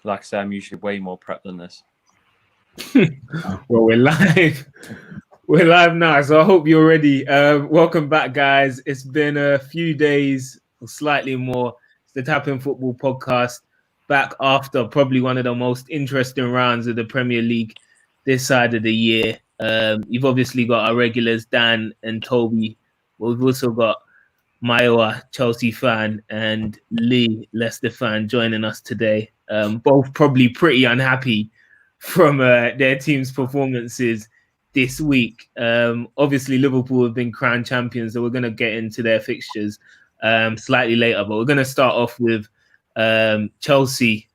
like I say, I'm usually way more prepped than this. Well, we're live. We're live now, so I hope you're ready. Welcome back, guys. It's been a few days, or slightly more. It's the Tapinfootball podcast, back after probably one of the most interesting rounds of the Premier League this side of the year. You've obviously got our regulars, Dan and Tobi. We've also got Maiwa, Chelsea fan, and Lee, Leicester fan, joining us today. Both probably pretty unhappy from their team's performances this week. Obviously, Liverpool have been crowned champions, so we're going to get into their fixtures slightly later. But we're going to start off with Chelsea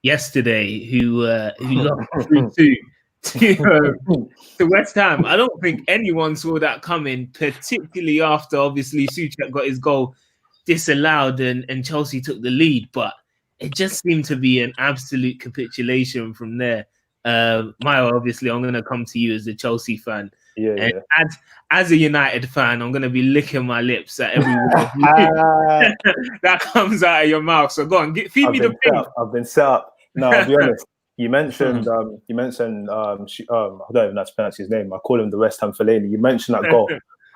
yesterday, who lost 3-2 to West Ham. I don't think anyone saw that coming, particularly after obviously Souček got his goal disallowed and Chelsea took the lead. But it just seemed to be an absolute capitulation from there. Maya, obviously, I'm going to come to you as a Chelsea fan. And as a United fan, I'm going to be licking my lips at every word that comes out of your mouth. So go on, feed me the ping. I've been set up. No, I'll be honest. You mentioned, I don't even know how to pronounce his name. I call him the West Ham Fellaini. You mentioned that goal.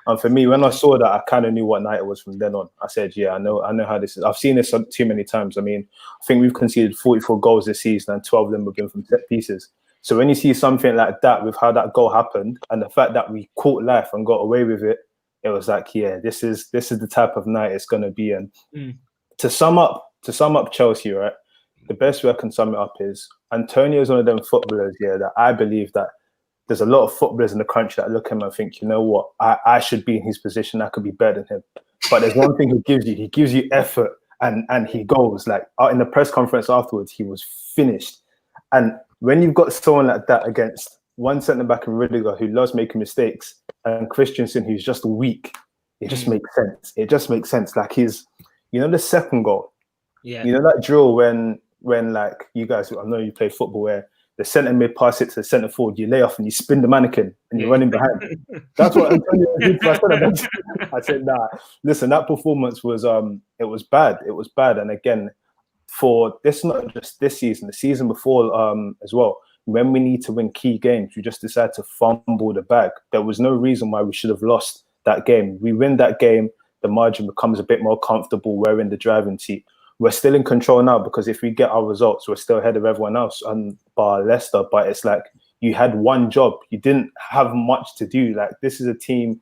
And for me, when I saw that, I kind of knew what night it was from then on. I said, yeah, I know how this is. I've seen this too many times. I mean, I think we've conceded 44 goals this season and 12 of them have been from set pieces. So when you see something like that with how that goal happened and the fact that we caught life and got away with it, it was like, yeah, this is the type of night it's going to be. And to sum up Chelsea, right, the best way I can sum it up is Antonio is one of them footballers, that I believe that there's a lot of footballers in the country that look at him and think, you know what, I should be in his position. I could be better than him. But there's one thing he gives you effort and he goes. Like in the press conference afterwards, he was finished. And when you've got someone like that against one centre-back in Rudiger who loves making mistakes and Christensen who's just weak, it just makes sense. It just makes sense. Like the second goal, that drill when like you guys, I know you play football where the centre mid pass it to the centre forward, you lay off and you spin the mannequin and you're running behind. That's what Antonio did. I said, nah, listen, that performance was it was bad. It was bad. And again, for this, not just this season, the season before as well, when we need to win key games, we just decide to fumble the bag. There was no reason why we should have lost that game. We win that game, the margin becomes a bit more comfortable. We're in the driving seat. We're still in control now because if we get our results, we're still ahead of everyone else, bar Leicester. But it's like you had one job. You didn't have much to do. Like this is a team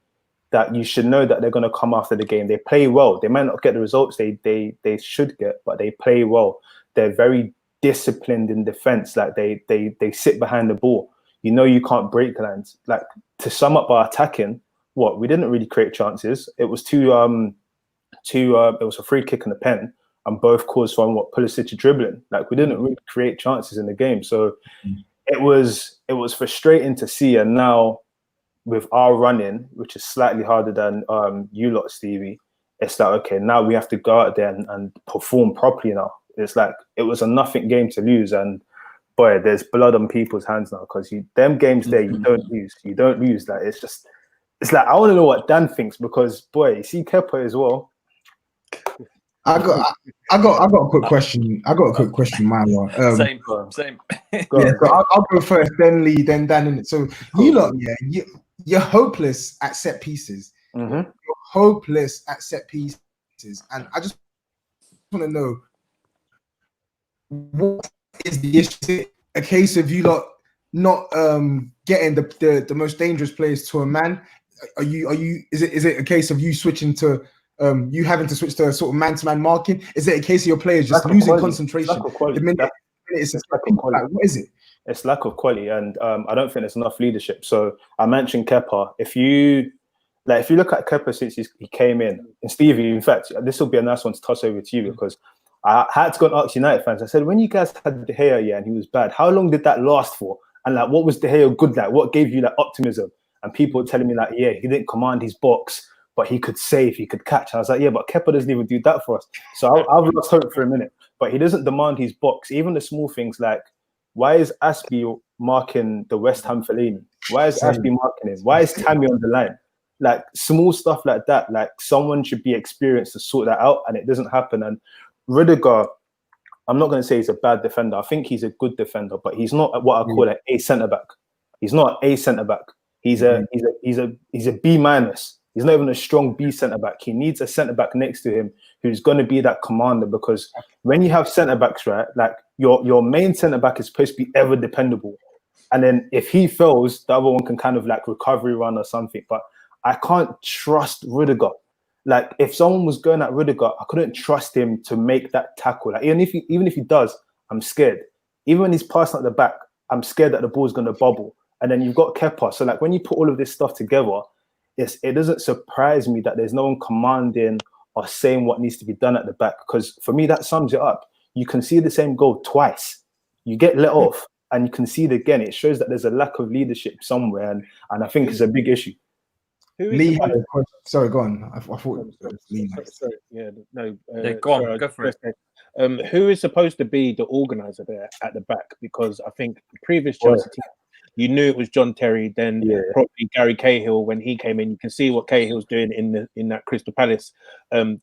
that you should know that they're going to come after the game. They play well. They might not get the results they should get, but they play well. They're very disciplined in defense. Like they sit behind the ball. You know you can't break lines. Like to sum up our attacking, we didn't really create chances. It was it was a free kick and a pen. And both caused from Pulisic dribbling. Like we didn't really create chances in the game, so it was frustrating to see. And now with our running, which is slightly harder than you lot, Stevie, it's like okay, now we have to go out there and perform properly. Now it's like it was a nothing game to lose, and boy, there's blood on people's hands now because them games there you don't lose. You don't lose. Like it's like I want to know what Dan thinks because boy, you see Kepa as well. I got a quick question. Maiwa. Same. So I'll go first, then Lee, then Dan. In it. So you lot, you're hopeless at set pieces. Mm-hmm. You're hopeless at set pieces, and I just want to know what is the issue? Is it a case of you lot not getting the most dangerous players to a man? Are you? Is it a case of you switching to? You having to switch to sort of man-to-man marking? Is it a case of your players just losing concentration? What is it? It's lack of quality, and I don't think there's enough leadership. So I mentioned Kepa. If you look at Kepa since he came in, and Stevie, in fact, this will be a nice one to toss over to you because I had to go and ask United fans. I said, when you guys had De Gea, and he was bad, how long did that last for? And like, what was De Gea good like? What gave you that optimism? And people were telling me like, yeah, he didn't command his box, but he could save, he could catch. And I was like, yeah, but Kepa doesn't even do that for us. So I've lost hope for a minute. But he doesn't demand his box. Even the small things like, why is Aspie marking the West Ham Fellaini? Why is Aspie marking him? Why is Tammy on the line? Like small stuff like that. Like someone should be experienced to sort that out, and it doesn't happen. And Rudiger, I'm not going to say he's a bad defender. I think he's a good defender, but he's not what I call a centre back. He's not a centre back. He's a B minus. He's not even a strong B centre back. He needs a centre back next to him who's going to be that commander, because when you have centre backs, right, like your main centre back is supposed to be ever dependable. And then if he fails, the other one can kind of like recovery run or something. But I can't trust Rudiger. Like if someone was going at Rudiger, I couldn't trust him to make that tackle. Like even if he does, I'm scared. Even when he's passing at the back, I'm scared that the ball's going to bubble. And then you've got Kepa. So like when you put all of this stuff together, it doesn't surprise me that there's no one commanding or saying what needs to be done at the back. Because for me, that sums it up. You can see the same goal twice. You get let off and you can see it again. It shows that there's a lack of leadership somewhere. And I think it's a big issue. Lee had a question. Sorry, go on. I thought it was Lee. Go on, go for it. Who is supposed to be the organizer there at the back? Because I think previous Chelsea team, you knew it was John Terry, then probably Gary Cahill when he came in. You can see what Cahill's doing in that Crystal Palace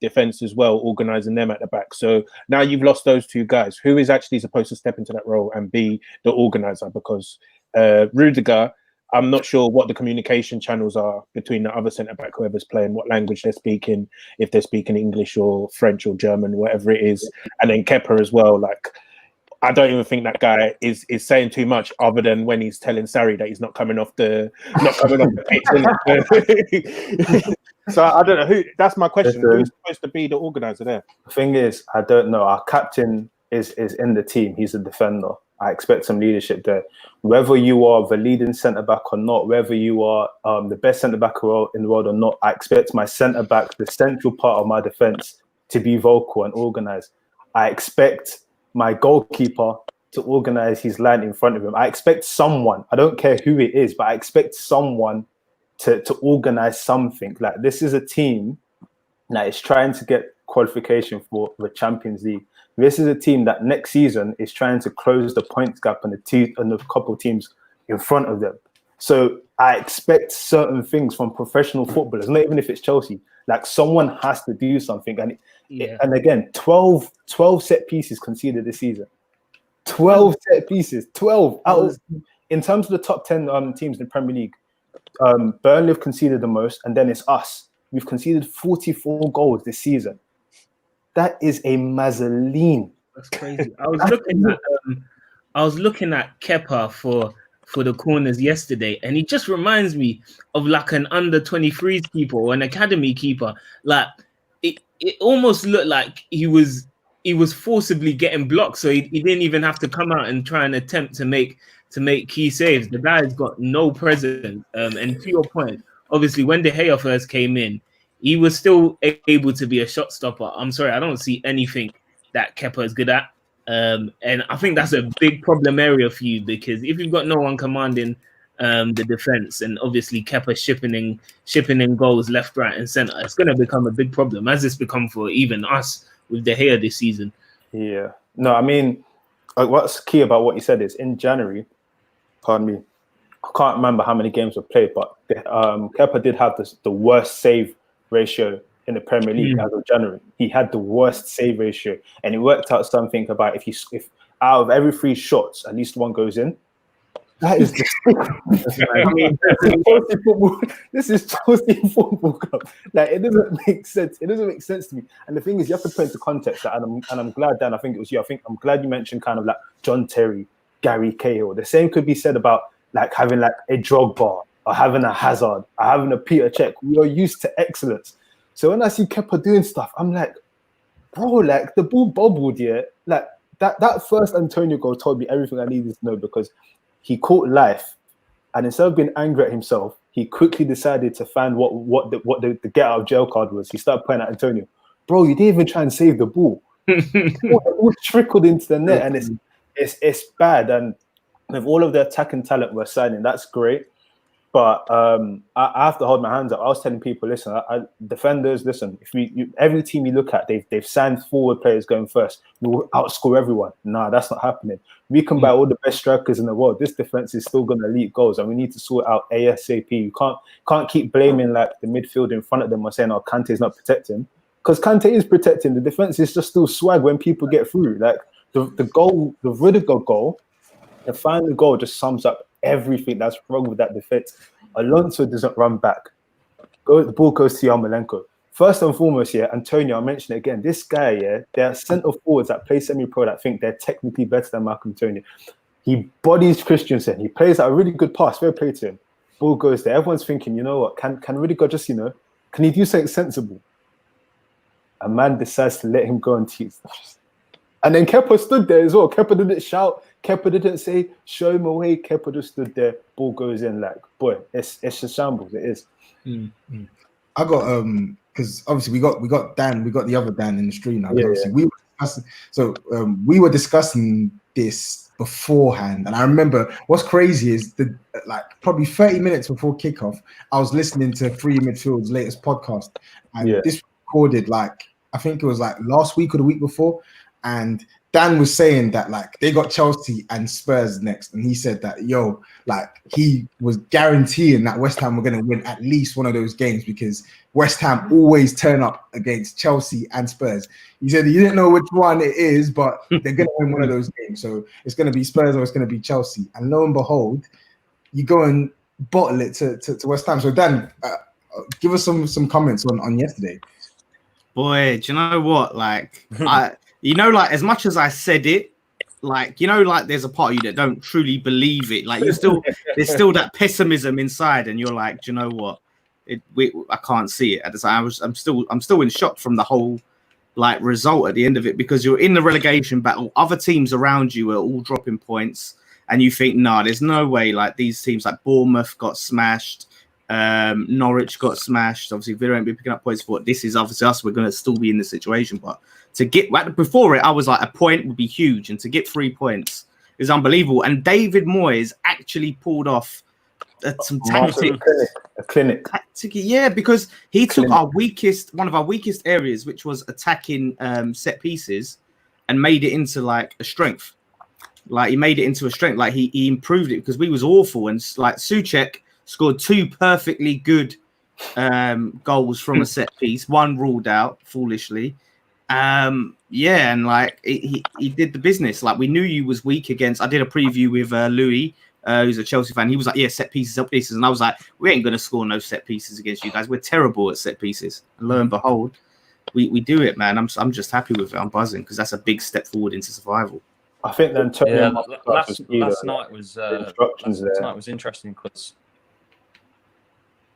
defense as well, organizing them at the back. So now you've lost those two guys. Who is actually supposed to step into that role and be the organizer? Because Rudiger, I'm not sure what the communication channels are between the other centre-back, whoever's playing, what language they're speaking, if they're speaking English or French or German, whatever it is. And then Kepa as well. Like, I don't even think that guy is saying too much other than when he's telling Sarri that he's not coming off the pitch. So I don't know who. That's my question. Who's supposed to be the organizer there? The thing is, I don't know. Our captain is in the team. He's a defender. I expect some leadership there. Whether you are the leading centre-back or not, whether you are the best centre-back in the world or not, I expect my centre-back, the central part of my defence, to be vocal and organised. I expect my goalkeeper to organise his line in front of him. I expect someone, I don't care who it is, but I expect someone to organise something. Like, this is a team that is trying to get qualification for the Champions League. This is a team that next season is trying to close the points gap on the couple teams in front of them. So I expect certain things from professional footballers, not even if it's Chelsea. Like, someone has to do something. And again, 12 set pieces conceded this season. 12 set pieces. 12 out of, in terms of the top 10 teams in the Premier League, Burnley have conceded the most, and then it's us. We've conceded 44 goals this season. That is a mazzoline. That's crazy. I was looking at Kepa for the corners yesterday, and he just reminds me of like an under 23s keeper or an academy keeper. Like it almost looked like he was forcibly getting blocked, so he didn't even have to come out and try and attempt to make key saves. The guy's got no presence. And to your point, obviously when De Gea first came in, he was still able to be a shot stopper. I'm sorry, I don't see anything that Kepa is good at. And I think that's a big problem area for you, because if you've got no one commanding the defense, and obviously Kepa shipping in goals left, right, and center, it's going to become a big problem, as it's become for even us with De Gea this season. Yeah. No, I mean, what's key about what you said is in January, pardon me, I can't remember how many games were played, but Kepa did have the worst save ratio in the Premier League as of January. He had the worst save ratio, and it worked out something about if out of every 3 shots, at least one goes in. That is this is Chelsea Football Club. Like, it doesn't make sense. It doesn't make sense to me. And the thing is, you have to put into context that, and I'm glad, Dan, I think it was you. I'm glad you mentioned kind of like John Terry, Gary Cahill. The same could be said about like having like a Drogba, or having a Hazard, or having a Peter Cech. We are used to excellence. So when I see Kepa doing stuff, I'm like, bro, like the ball bubbled, yeah. Like that first Antonio goal told me everything I needed to know, because he caught life, and instead of being angry at himself, he quickly decided to find what the get out of jail card was. He started playing at Antonio. Bro, you didn't even try and save the ball. The ball trickled into the net, and it's bad. And with all of the attacking talent we're signing, that's great. But I have to hold my hands up. I was telling people, listen, defenders, listen. If every team you look at, they've signed forward players going first. We will outscore everyone. Nah, that's not happening. We can buy all the best strikers in the world. This defense is still going to leak goals, and we need to sort out ASAP. You can't keep blaming like the midfield in front of them or saying, "Oh, Kante's not protecting," because Kante is protecting. The defense is just still swag when people get through. Like, the goal, the Rudiger goal, the final goal just sums up everything that's wrong with that defense. Alonso doesn't run back. The ball goes to Yarmolenko. First and foremost, Antonio, I'll mention it again. This guy, there are centre forwards that play semi-pro that think they're technically better than Malcolm Antonio. He bodies Christensen. He plays a really good pass. Fair play to him. Ball goes there. Everyone's thinking, you know what? Can Rudiger just, can he do something sensible? A man decides to let him go and teach. And then Kepa stood there as well. Kepa didn't shout. Kepa didn't say, show him away. Kepa just stood there. Ball goes in like, boy, it's a shambles. It is. Mm-hmm. I got because obviously we got Dan, we got the other Dan in the stream now. We were discussing this beforehand, and I remember what's crazy is probably 30 minutes before kickoff, I was listening to Free Midfield's latest podcast, and this recorded I think it was last week or the week before, and Dan was saying that they got Chelsea and Spurs next, and he said that he was guaranteeing that West Ham were going to win at least one of those games because West Ham always turn up against Chelsea and Spurs. He said he didn't know which one it is, but they're going to win one of those games. So it's going to be Spurs or it's going to be Chelsea. And lo and behold, you go and bottle it to West Ham. So Dan, give us some comments on yesterday. Boy, do you know what? As much as I said it, there's a part of you that don't truly believe it. There's still that pessimism inside, and you're like, do you know what? I can't see it at the time. I'm still in shock from the whole result at the end of it, because you're in the relegation battle. Other teams around you are all dropping points, and you think, no, there's no way. These teams like Bournemouth got smashed, Norwich got smashed. Obviously, Villa ain't been picking up points for it. This is obviously us. We're going to still be in this situation, but to get before it, I was like, a point would be huge, and to get 3 points is unbelievable. And David Moyes actually pulled off some tactic, a clinic. Because he took one of our weakest areas, which was attacking set pieces, and made it into a strength. He made it into a strength. He improved it, because we was awful, and Souček scored 2 perfectly good goals from a set piece, one ruled out foolishly. And he did the business. We knew you was weak against. I did a preview with Louis, who's a Chelsea fan. He was like, set pieces, and I was like, we ain't gonna score no set pieces against you guys. We're terrible at set pieces. And lo and behold, we do it, man. I'm just happy with it. I'm buzzing, because that's a big step forward into survival. I think then last night was interesting because.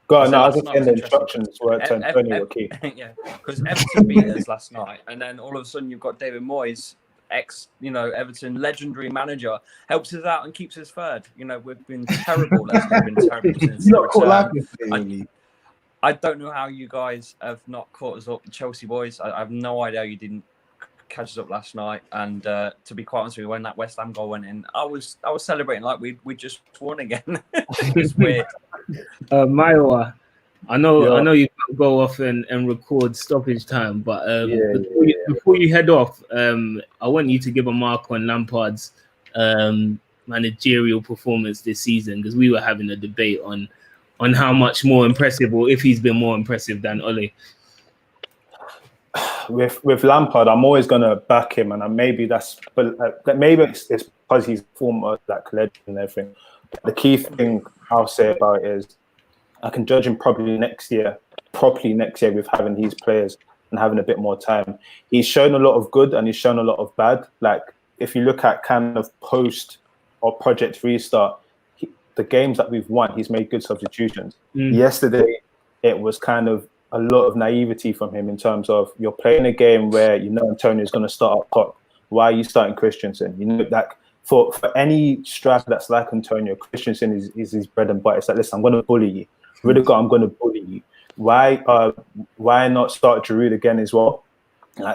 God, no, I was just saying the instructions were to Antonio were key. Yeah, because Everton beat us last night, and then all of a sudden you've got David Moyes, Everton legendary manager, helps us out and keeps us third. We've been terrible. We've been terrible since the return. I don't know how you guys have not caught us up, Chelsea boys. I have no idea how you didn't catch us up last night. And to be quite honest with you, when that West Ham goal went in, I was celebrating like we just won again. It's weird. Maiwa, I know you can't go off and record stoppage time, but before you head off, I want you to give a mark on Lampard's managerial performance this season, because we were having a debate on how much more impressive, or if he's been more impressive than Ole. With Lampard, I'm always gonna back him, and maybe it's because he's former legend and everything. The key thing I'll say about it is I can judge him properly next year with having these players and having a bit more time. He's shown a lot of good and he's shown a lot of bad. If you look at kind of post or project restart, the games that we've won, he's made good substitutions. Yesterday, it was kind of a lot of naivety from him in terms of you're playing a game where Antonio's going to start up top. Why are you starting Christensen? For any striker that's like Antonio, Christensen is his bread and butter. It's listen, I'm going to bully you. Rudiger, I'm going to bully you. Why not start Giroud again as well?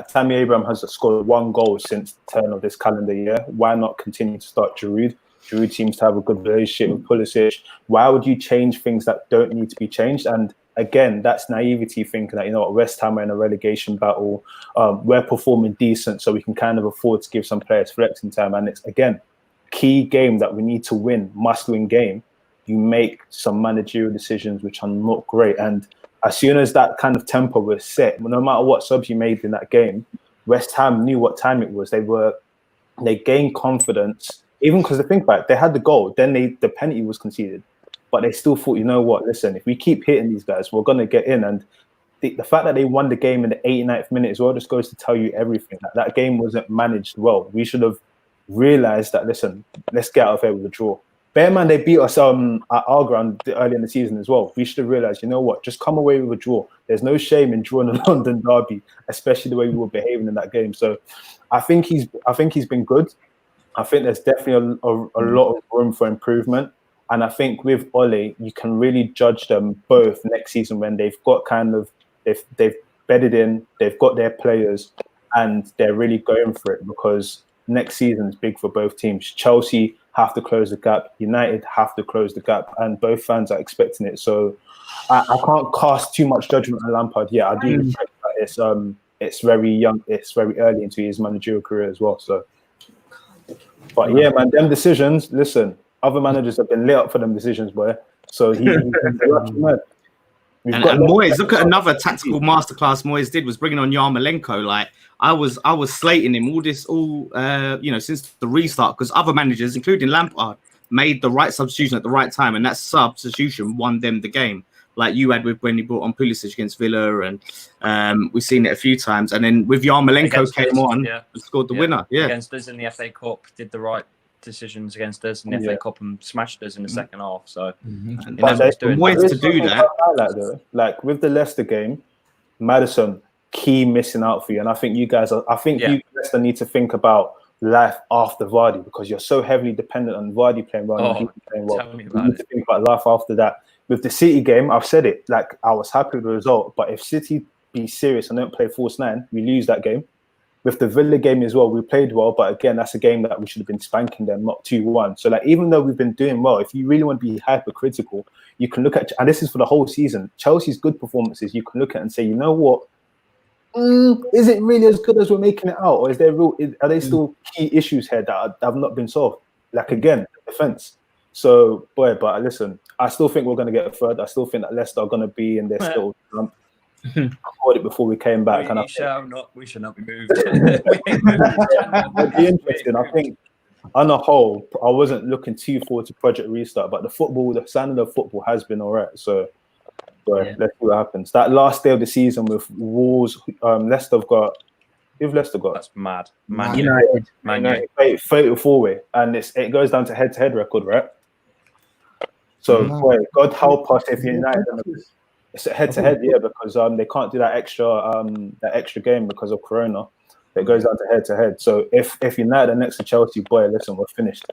Tammy Abraham has scored 1 goal since the turn of this calendar year. Why not continue to start Giroud? Giroud seems to have a good relationship with Pulisic. Why would you change things that don't need to be changed? And again, that's naivety thinking that, West Ham are in a relegation battle. We're performing decent, so we can kind of afford to give some players flexing time. And it's, again, key game that we need to win, must-win game. You make some managerial decisions which are not great. And as soon as that kind of tempo was set, no matter what subs you made in that game, West Ham knew what time it was. They were they gained confidence. Even because think about it, they had the goal, then the penalty was conceded, but they still thought, you know what? Listen, if we keep hitting these guys, we're gonna get in. And the fact that they won the game in the 89th minute as well just goes to tell you everything. That game wasn't managed well. We should have realized that. Listen, let's get out of here with a draw. Bear man, they beat us at our ground early in the season as well. We should have realized, you know what? Just come away with a draw. There's no shame in drawing a London derby, especially the way we were behaving in that game. So, I think he's been good. I think there's definitely a lot of room for improvement. And I think with Ole, you can really judge them both next season when they've got they've bedded in, they've got their players, and they're really going for it, because next season is big for both teams. Chelsea have to close the gap, United have to close the gap, and both fans are expecting it. So I can't cast too much judgment on Lampard yet. I do respect that it's very young, it's very early into his managerial career as well. So, but yeah, man, them decisions. Listen, other managers have been lit up for them decisions, boy. So he's man. And Moyes, look at another tactical masterclass Moyes did, was bringing on Yarmolenko. Like I was slating him since the restart, because other managers, including Lampard, made the right substitution at the right time, and that substitution won them the game. Like you had with when he brought on Pulisic against Villa, and we've seen it a few times. And then with Yarmolenko came on and scored the winner. Yeah, against us in the FA Cup, did the right decisions against us in the FA Cup and smashed us in the second half. So Moyes to do that. Like with the Leicester game, Maddison, key missing out for you. And I think you guys you Leicester need to think about life after Vardy, because you're so heavily dependent on Vardy playing well and playing well. You need to think about life after that. With the City game, I've said it, like I was happy with the result, but if City be serious and don't play false nine, we lose that game. With the Villa game as well, we played well, but again, that's a game that we should have been spanking them, not 2-1. So like, even though we've been doing well, if you really want to be hypercritical, you can look at, and this is for the whole season, Chelsea's good performances, you can look at and say, you know what, is it really as good as we're making it out? Or are there still key issues here that have not been solved? Like again, defense. So, but listen, I still think we're going to get a third. I still think that Leicester are going to be in their still slump. I thought it before we came back. We shall not be moved. It'd be interesting. I think, on a whole, I wasn't looking too forward to Project Restart, but the standard of football has been all right. So, let's see what happens. That last day of the season with Wolves, Leicester have got. Who've Leicester got? That's mad. Man United. Fatal four-way, and it goes down to head-to-head record, right? So, God help us if United. It's a head-to-head, because they can't do that extra game because of Corona. It goes down to head-to-head. So if United are next to Chelsea, listen, we're finished.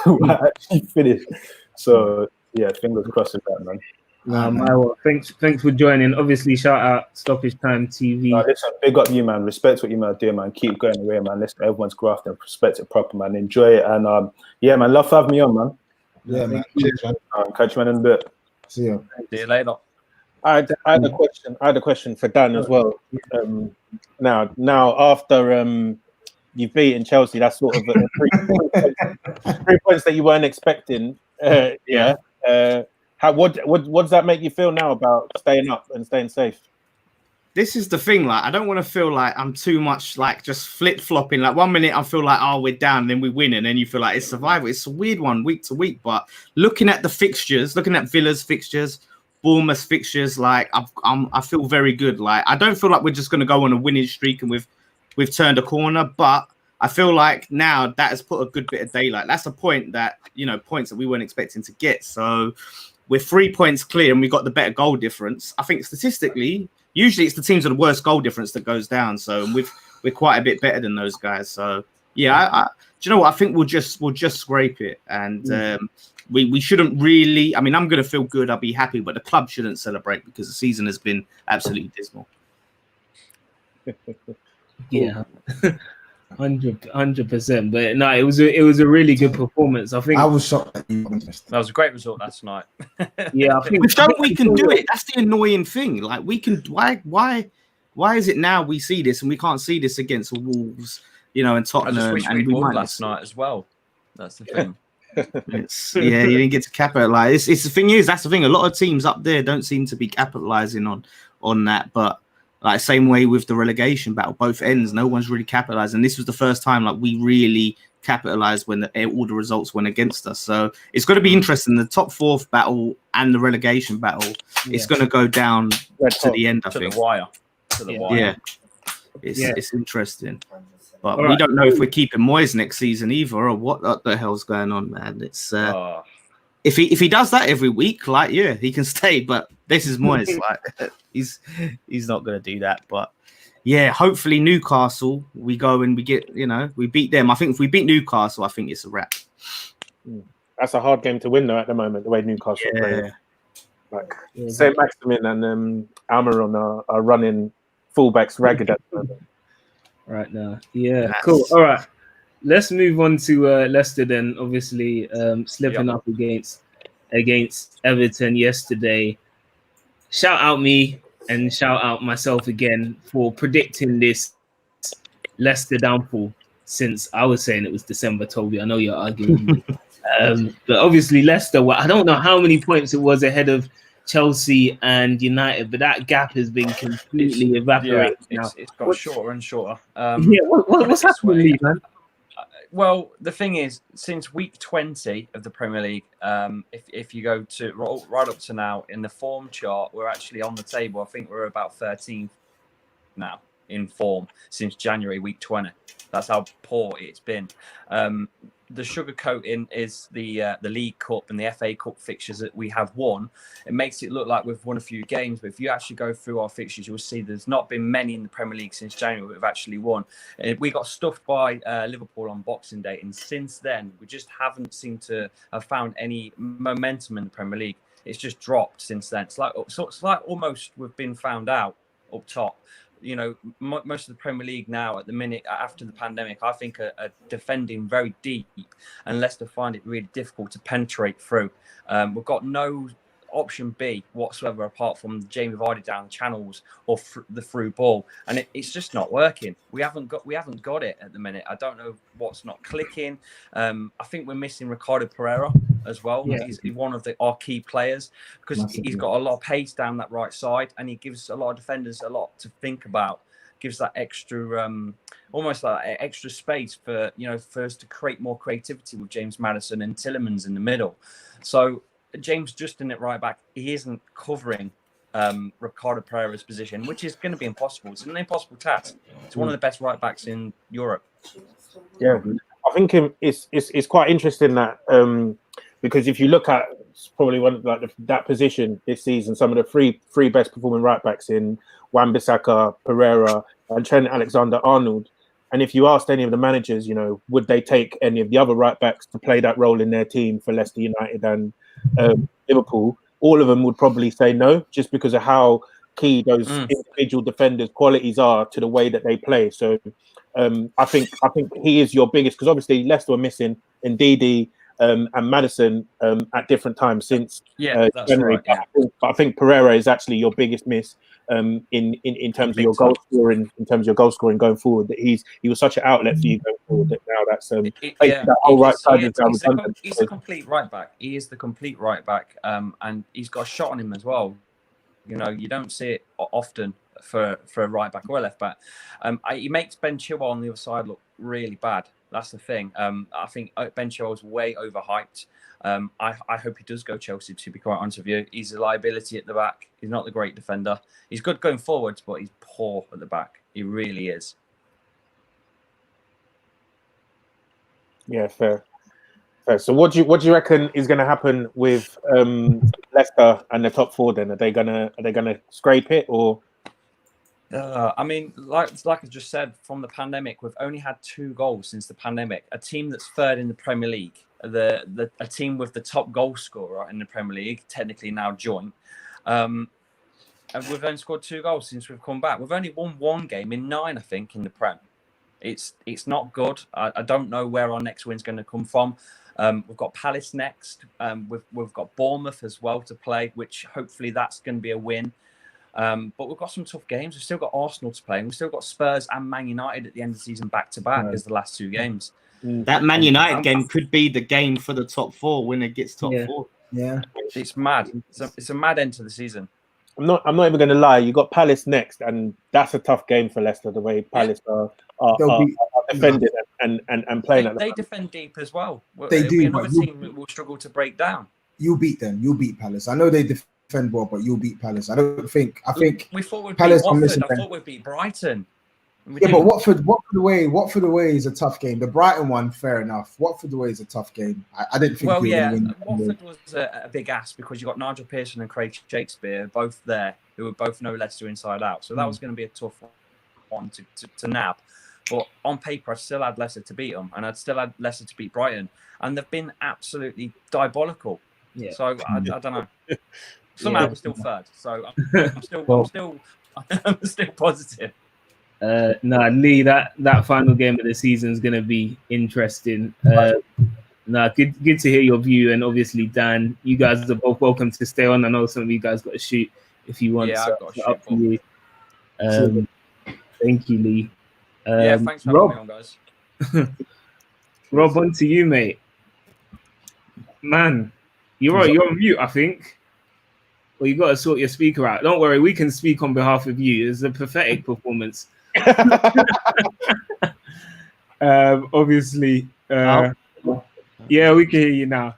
We're actually finished. So fingers crossed with that, man. Thanks for joining. Obviously, shout out Stoppage Time TV. Listen, big up you, man. Respect what you man do, man. Keep going away, man. Listen, everyone's grafting. Respect it proper, man. Enjoy it, and man. Love to have me on, man. Yeah, man. Cheers, man. Catch you, man, in a bit. See you later. I had a question for Dan as well. Now after you've beaten Chelsea, that's sort of 3 points that you weren't expecting. What does that make you feel now about staying up and staying safe? This is the thing, like, I don't want to feel like I'm too much like just flip-flopping. Like 1 minute I feel like, we're down, then we win, and then you feel like it's survival. It's a weird one week to week, but looking at the fixtures, looking at Villa's fixtures, Bournemouth's fixtures, like I feel very good. Like I don't feel like we're just going to go on a winning streak and we've turned a corner, but I feel like now that has put a good bit of daylight. That's a point that, points that we weren't expecting to get. So we're 3 points clear and we got the better goal difference. I think statistically, usually it's the teams with the worst goal difference that goes down. So we're quite a bit better than those guys. So yeah, do you know what? I think we'll just scrape it, and we shouldn't really. I mean, I'm going to feel good. I'll be happy, but the club shouldn't celebrate because the season has been absolutely dismal. Yeah. 100%, but no, it was a really good performance. I think I was shocked. That was a great result last night. Yeah, I think we can do it. That's the annoying thing. Like we can. Why is it now we see this and we can't see this against Wolves, and Tottenham? I just wish we won last night as well. That's the thing. You didn't get to capitalize. It's the thing is that's the thing. A lot of teams up there don't seem to be capitalizing on that, but. Like same way with the relegation battle, both ends, no one's really capitalized. And this was the first time like we really capitalized when all the results went against us. So it's going to be interesting. The top 4 battle and the relegation battle, it's going to go down to the end, I think. To the wire. Yeah. It's interesting. But we don't know if we're keeping Moyes next season either, or what the hell's going on, man. It's if he does that every week, like he can stay. But this is Moyes, like he's not gonna do that. But yeah, hopefully Newcastle, we go and we get we beat them. I think if we beat Newcastle, I think it's a wrap. That's a hard game to win though at the moment. The way Newcastle play, like Saint Maximin and Almiron are running fullbacks ragged at the moment. Right now. Yeah, cool. All right. Let's move on to Leicester then. Obviously, slipping up against Everton yesterday. Shout out me and shout out myself again for predicting this Leicester downfall since I was saying it was December, Tobi. I know you're arguing with me. But obviously Leicester, I don't know how many points it was ahead of Chelsea and United, but that gap has been completely evaporated. It's got shorter and shorter. What's happening, man? Well, the thing is, since week 20 of the Premier League, if you go to right up to now in the form chart, we're actually on the table. I think we're about 13th now in form since January week 20. That's how poor it's been. The sugarcoating is the League Cup and the FA Cup fixtures that we have won. It makes it look like we've won a few games, but if you actually go through our fixtures, you'll see there's not been many in the Premier League since January we've actually won. We got stuffed by Liverpool on Boxing Day, and since then we just haven't seemed to have found any momentum in the Premier League. It's just dropped since then. It's like almost we've been found out up top. Most of the Premier League now at the minute after the pandemic, I think are defending very deep, and Leicester find it really difficult to penetrate through. We've got no option B whatsoever apart from Jamie Vardy down the channels or the through ball, and it's just not working. We haven't got it at the minute. I don't know what's not clicking. I think we're missing Ricardo Pereira as well. Yeah. He's one of our key players because he's got a lot of pace down that right side, and he gives a lot of defenders a lot to think about. Gives that extra, almost like extra space for for us to create more creativity with James Maddison and Tielemans in the middle. So James Justin at right back, he isn't covering Ricardo Pereira's position, which is going to be impossible. It's an impossible task. It's one of the best right backs in Europe. Yeah, I think it's quite interesting that because if you look at probably one of that position this season, some of the three best performing right backs in Wan-Bissaka, Pereira, and Trent Alexander-Arnold. And if you asked any of the managers, would they take any of the other right backs to play that role in their team for Leicester United and Liverpool, all of them would probably say no, just because of how key those individual defenders' qualities are to the way that they play. So I think he is your biggest, because obviously Leicester were missing Ndidi and Maddison at different times since January. Right, yeah. But I think Pereira is actually your biggest miss in terms of your goal scoring. In terms of your goal scoring going forward, that he was such an outlet for you going forward. That now that's that whole right side is down redundant. He's a complete right back. He is the complete right back, and he's got a shot on him as well. You don't see it often for a right back or a left back. He makes Ben Chilwell on the other side look really bad. That's the thing. I think Ben Chilwell's way overhyped. I hope he does go Chelsea, to be quite honest with you. He's a liability at the back. He's not the great defender. He's good going forwards, but he's poor at the back. He really is. Yeah, fair. So what do you reckon is going to happen with Leicester and the top four? Then are they gonna scrape it or? I mean, like I just said, from the pandemic, we've only had 2 goals since the pandemic. A team that's third in the Premier League, a team with the top goal scorer in the Premier League, technically now joint, and we've only scored 2 goals since we've come back. We've only won 1 game in 9, I think, in the Prem. It's not good. I don't know where our next win's going to come from. We've got Palace next. We've got Bournemouth as well to play, which hopefully that's going to be a win. But we've got some tough games. We've still got Arsenal to play, and we've still got Spurs and Man United at the end of the season back to back as the last 2 games. That Man United game could be the game for the top 4 when it gets top 4. Yeah, it's mad. It's a mad end to the season. I'm not even going to lie. You got Palace next, and that's a tough game for Leicester. The way Palace are defending and playing. They defend deep as well. They do, Be another team that will struggle to break down. You'll beat them. You'll beat Palace. I know they defend well, but you'll beat Palace. I think we thought we'd Palace beat Watford. I thought we'd beat Brighton. But Watford away is a tough game. The Brighton one, fair enough. Watford away is a tough game. I didn't think. Well, yeah, win. Watford was a big ask because you got Nigel Pearson and Craig Shakespeare both there, who were both know Leicester inside out. So that was going to be a tough one to nab. But on paper, I still had Leicester to beat them, and I'd still had Leicester to beat Brighton, and they've been absolutely diabolical. Yeah. So I don't know. Somehow we're still third. So I'm still positive. Lee, that final game of the season is going to be interesting. Good to hear your view, and obviously Dan, you guys are both welcome to stay on. I know some of you guys got to shoot if you want. Yeah, I've got to shoot. Up to you. Thank you, Lee. Thanks for having me on, guys. Rob, on to you, mate. Man, you're on mute, I think. Well, you got to sort your speaker out. Don't worry, we can speak on behalf of you. It's a pathetic performance. Obviously, yeah, we can hear you now.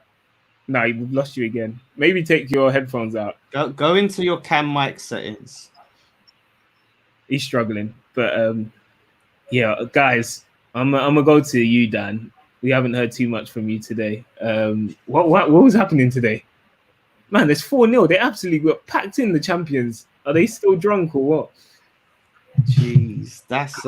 No, we've lost you again. Maybe take your headphones out. Go into your cam mic settings. He's struggling, but yeah, guys, I'm gonna go to you, Dan. We haven't heard too much from you today. What was happening today? Man, there's 4-0. They absolutely got packed in, the champions. Are they still drunk or what? Jeez, that's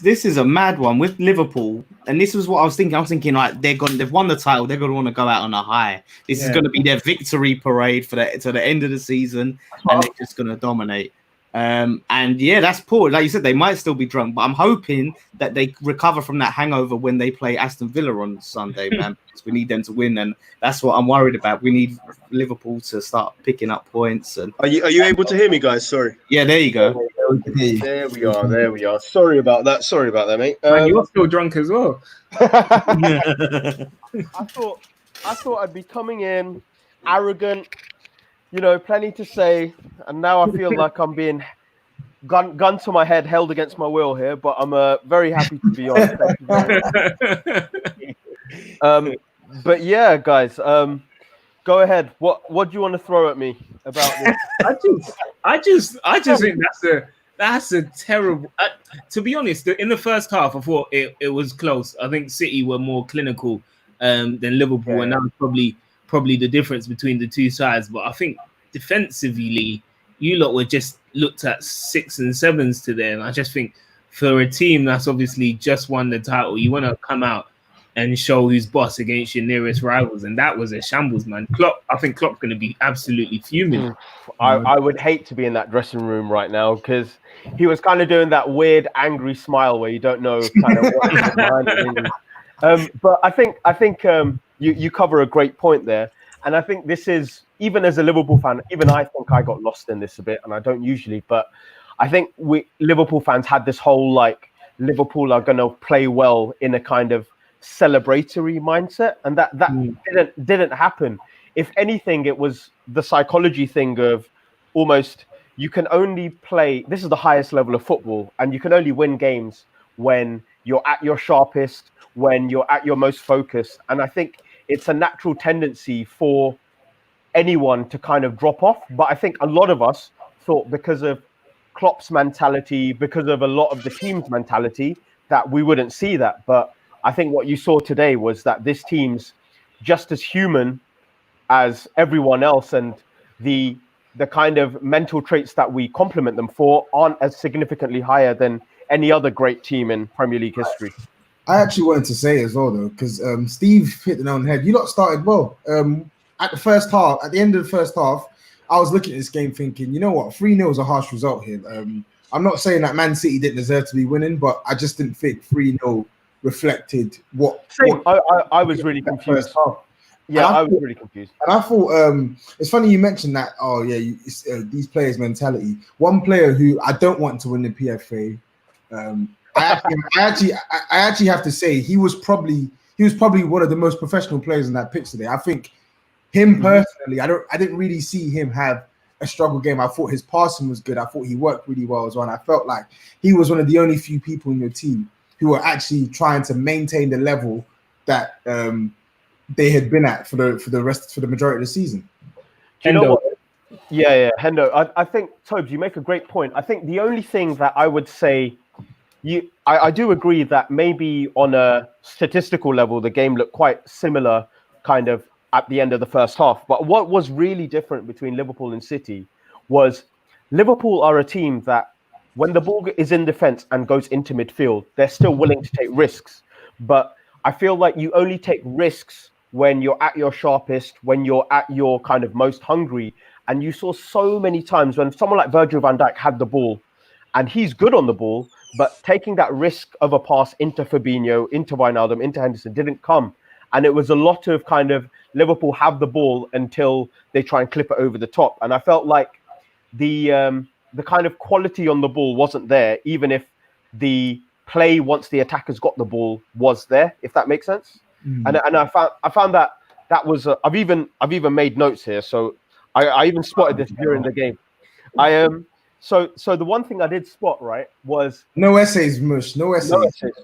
this is a mad one with Liverpool, and this was what I was thinking. I was thinking like they've won the title, they're going to want to go out on a high. This is going to be their victory parade to the end of the season, and they're just going to dominate. And yeah, that's poor. Like you said, they might still be drunk, but I'm hoping that they recover from that hangover when they play Aston Villa on Sunday, man. Because we need them to win, and that's what I'm worried about. We need Liverpool to start picking up points. And are you able to hear me, guys? Sorry. Yeah, there you go. There we are. Sorry about that, mate. Man, you're still drunk as well. I thought I'd be coming in arrogant. Plenty to say, and now I feel like I'm being gun to my head, held against my will here. But I'm very happy to be on. But yeah, guys, go ahead. What do you want to throw at me about this? I just think that's a terrible. To be honest, in the first half, I thought it was close. I think City were more clinical than Liverpool, and that was probably the difference between the two sides. But I think defensively, you lot were just looked at 6 and 7s today, and I just think for a team that's obviously just won the title, you want to come out and show who's boss against your nearest rivals, and that was a shambles, man. I think Klopp's going to be absolutely fuming. I would hate to be in that dressing room right now because he was kind of doing that weird angry smile where you don't know kind of what is behind it. But I think you cover a great point there. And I think this is, even as a Liverpool fan, even I think I got lost in this a bit, and I don't usually, but I think Liverpool fans had this whole, like, Liverpool are going to play well in a kind of celebratory mindset, and that didn't happen. If anything, it was the psychology thing of almost, you can only play, this is the highest level of football, and you can only win games when you're at your sharpest, when you're at your most focused. And I think it's a natural tendency for anyone to kind of drop off. But I think a lot of us thought because of Klopp's mentality, because of a lot of the team's mentality, that we wouldn't see that. But I think what you saw today was that this team's just as human as everyone else, and the kind of mental traits that we compliment them for aren't as significantly higher than any other great team in Premier League history. I actually wanted to say as well, though, because Steve hit the nail on the head. You lot started well. At the end of the first half, I was looking at this game thinking, you know what, 3-0 is a harsh result here. I'm not saying that Man City didn't deserve to be winning, but I just didn't think 3-0 reflected what. I was really confused. Yeah, I was really confused. And I thought it's funny you mentioned that. Oh yeah, these players' mentality. One player who I don't want to win the PFA. I actually have to say he was probably one of the most professional players in that pitch today. I think him personally, I didn't really see him have a struggle game. I thought his passing was good. I thought he worked really well as well. And I felt like he was one of the only few people in your team who were actually trying to maintain the level that they had been at for the majority of the season. Do you know what? Yeah, Hendo. I think, Tobes, you make a great point. I think the only thing that I would say, I do agree that maybe on a statistical level, the game looked quite similar kind of at the end of the first half. But what was really different between Liverpool and City was Liverpool are a team that when the ball is in defense and goes into midfield, they're still willing to take risks. But I feel like you only take risks when you're at your sharpest, when you're at your kind of most hungry. And you saw so many times when someone like Virgil van Dijk had the ball and he's good on the ball, but taking that risk of a pass into Fabinho, into Wijnaldum, into Henderson didn't come. And it was a lot of kind of Liverpool have the ball until they try and clip it over the top. And I felt like the kind of quality on the ball wasn't there, even if the play once the attackers got the ball was there, if that makes sense. And I found that was I've even made notes here, so I even spotted this during the game. So the one thing I did spot, right, was no essays, Mush. No essays.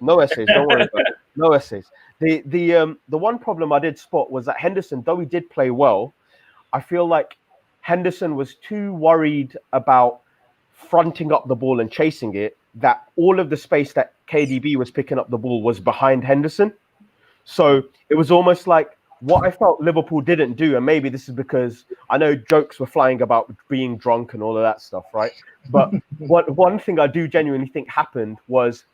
No essays. Don't worry about it. No essays. The one problem I did spot was that Henderson, though he did play well, I feel like Henderson was too worried about fronting up the ball and chasing it, that all of the space that KDB was picking up the ball was behind Henderson. So it was almost like what I felt Liverpool didn't do, and maybe this is because I know jokes were flying about being drunk and all of that stuff, right? But one thing I do genuinely think happened was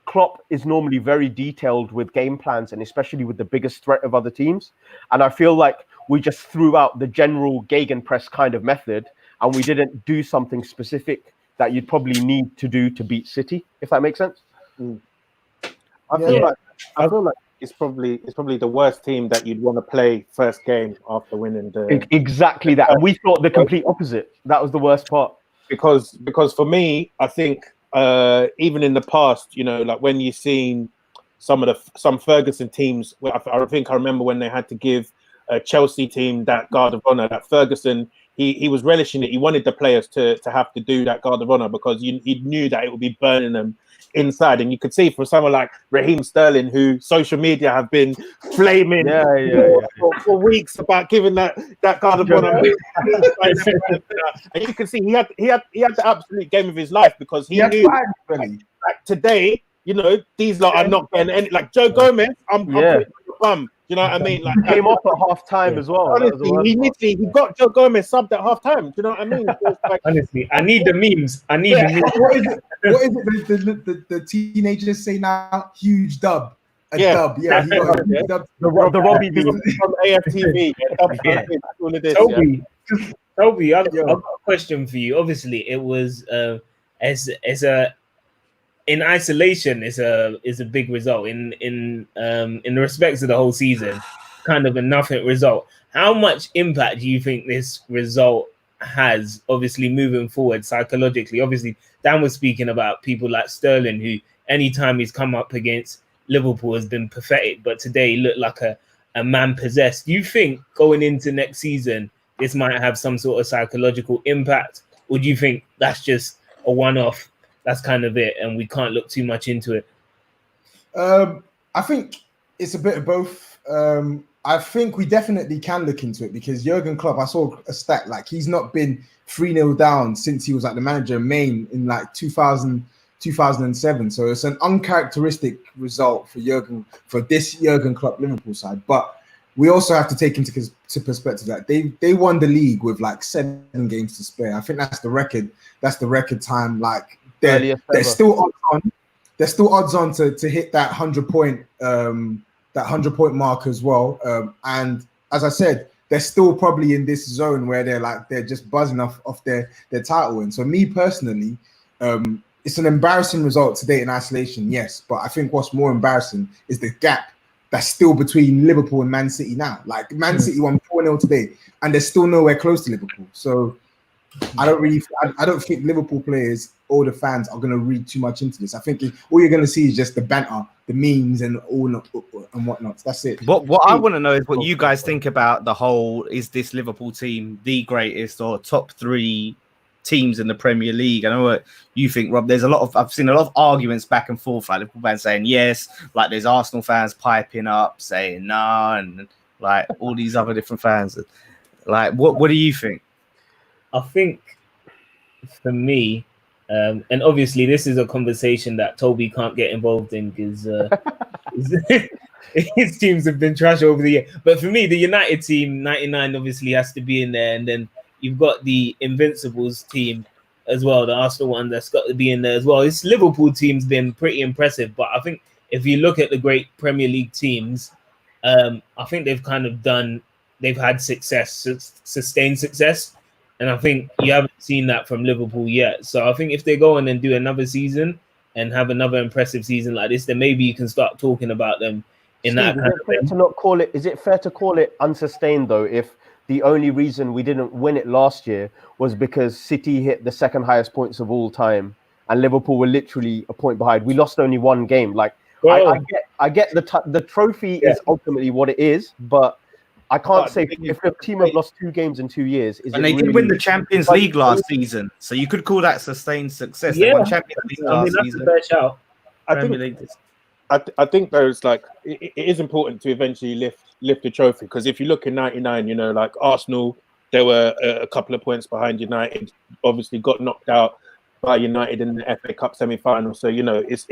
Klopp is normally very detailed with game plans, and especially with the biggest threat of other teams. And I feel like we just threw out the general gegenpress kind of method, and we didn't do something specific that you'd probably need to do to beat City, if that makes sense. I feel like it's probably the worst team that you'd want to play first game after winning the exactly that. And we thought the complete opposite. That was the worst part. Because for me, I think even in the past, you know, like when you've seen some Ferguson teams, I think I remember when they had to give a Chelsea team that guard of honor, that Ferguson, he was relishing it. He wanted the players to have to do that guard of honor because he knew that it would be burning them inside. And you could see for someone like Raheem Sterling, who social media have been flaming for weeks about giving that guard of honor. And you can see he had the absolute game of his life because he knew like today, you know, these lot are not getting any, like Joe Gomez, I'm putting on your bum. You know what I mean? Like came off at half time as well. Honestly, he got Joe Gomez subbed at half time. Do you know what I mean? Like, honestly, I need the memes. The memes. What is it the teenagers say now? Huge dub. Dub. Yeah, he got a huge dub. The Robbie from AFTV. Toby, I've got a question for you. Obviously, it was in isolation is a big result in respect to the whole season, kind of a nothing result. How much impact do you think this result has, obviously moving forward psychologically? Obviously, Dan was speaking about people like Sterling, who anytime he's come up against Liverpool has been pathetic, but today he looked like a man possessed. Do you think going into next season this might have some sort of psychological impact, or do you think that's just a one-off? That's kind of it, and we can't look too much into it. I think it's a bit of both. I think we definitely can look into it because Jurgen Klopp, I saw a stat, like he's not been 3-0 down since he was like the manager of Maine in like 2007. So it's an uncharacteristic result for this Jurgen Klopp Liverpool side. But we also have to take into perspective that they won the league with like 7 games to spare. I think that's the record. That's the record time. Like they're still odds on. They're still odds on to hit that 100 point mark as well. And as I said, they're still probably in this zone where they're just buzzing off their title win. So me personally, it's an embarrassing result today in isolation, yes. But I think what's more embarrassing is the gap that's still between Liverpool and Man City now. Like Man City won 4-0 today, and they're still nowhere close to Liverpool. So I don't think Liverpool players or the fans are going to read too much into this. I think all you're going to see is just the banter memes and all and whatnot. That's it. What I want to know is what you guys think about the whole, is this Liverpool team the greatest or top 3 teams in the Premier League? I know what you think, Rob. I've seen a lot of arguments back and forth, like Liverpool fans saying yes, like there's Arsenal fans piping up saying no, and like all these other different fans. Like, what do you think? I think for me, and obviously this is a conversation that Tobi can't get involved in because his teams have been trash over the year. But for me, the United team, 99 obviously has to be in there. And then you've got the Invincibles team as well, the Arsenal one that's got to be in there as well. This Liverpool team's been pretty impressive. But I think if you look at the great Premier League teams, I think they've had success, sustained success. And I think you haven't seen that from Liverpool yet. So I think if they go on and do another season and have another impressive season like this, then maybe you can start talking about them in Steve, that kind of way. to not call it, is it fair to call it unsustained though, if the only reason we didn't win it last year was because City hit the second highest points of all time and Liverpool were literally a point behind? We lost only one game. Like, I get the trophy is ultimately what it is, but I can't say if the team have lost 2 games in 2 years. And they did win the Champions League last season, so you could call that sustained success. They won Champions League last season. That's a fair shout. I think there's like it is important to eventually lift the trophy, because if you look in '99, you know, like Arsenal, there were a couple of points behind United. Obviously, got knocked out by United in the FA Cup semi-final. So you know, it's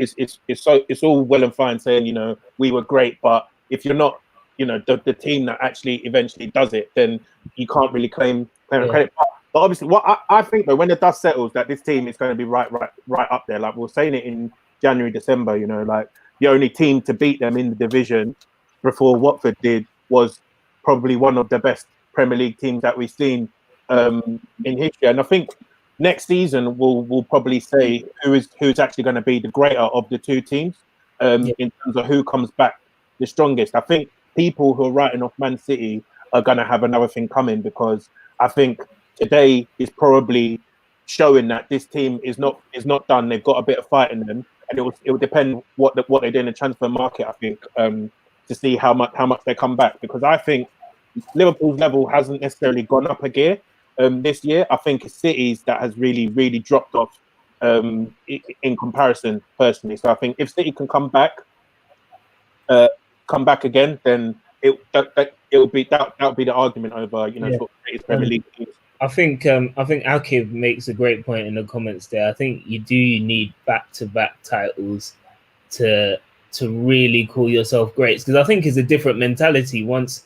all well and fine saying, you know, we were great, but if you're not, you know, the team that actually eventually does it, then you can't really claim credit. But obviously, what I think though, when the dust settles, that this team is going to be right up there. Like we were saying it in January, December, you know, like the only team to beat them in the division before Watford did was probably one of the best Premier League teams that we've seen in history. And I think next season we'll probably say who's actually going to be the greater of the 2 teams in terms of who comes back the strongest. I think people who are writing off Man City are going to have another thing coming, because I think today is probably showing that this team is not done. They've got a bit of fight in them, and it will depend what they do in the transfer market, I think, to see how much they come back. Because I think Liverpool's level hasn't necessarily gone up a gear this year. I think it's City's that has really dropped off in comparison, personally. So I think if City can come back again, then that'll be the argument over, you know, sort of greatest Premier League teams. I think Akib makes a great point in the comments there. I think you do need back-to-back titles to really call yourself greats, because I think it's a different mentality once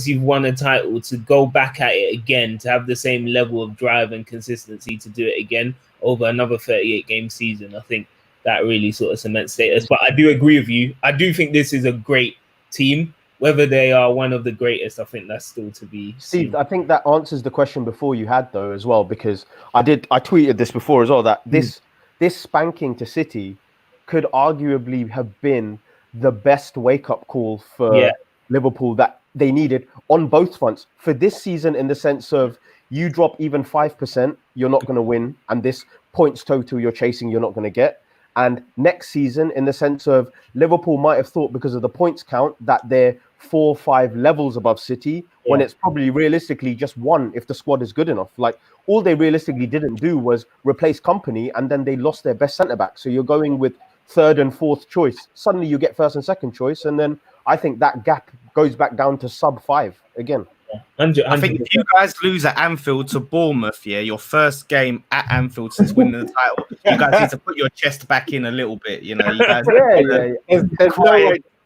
you've won a title, to go back at it again, to have the same level of drive and consistency to do it again over another 38-game season. I think that really sort of cements status. But I do agree with you. I do think this is a great team. Whether they are one of the greatest, I think that's still to be seen. Steve, I think that answers the question before you had, though, as well, because I tweeted this before as well, that this spanking to City could arguably have been the best wake-up call for Liverpool that they needed on both fronts for this season, in the sense of you drop even 5%, you're not going to win, and this points total you're chasing, you're not going to get. And next season, in the sense of Liverpool might have thought, because of the points count, that they're 4 or 5 levels above City, when it's probably realistically just 1 if the squad is good enough. Like, all they realistically didn't do was replace Company, and then they lost their best centre-back. So you're going with 3rd and 4th choice. Suddenly you get 1st and 2nd choice, and then I think that gap goes back down to sub 5 again. 100%. I think if you guys lose at Anfield to Bournemouth, your first game at Anfield since winning the title, you guys need to put your chest back in a little bit. You know, you guys.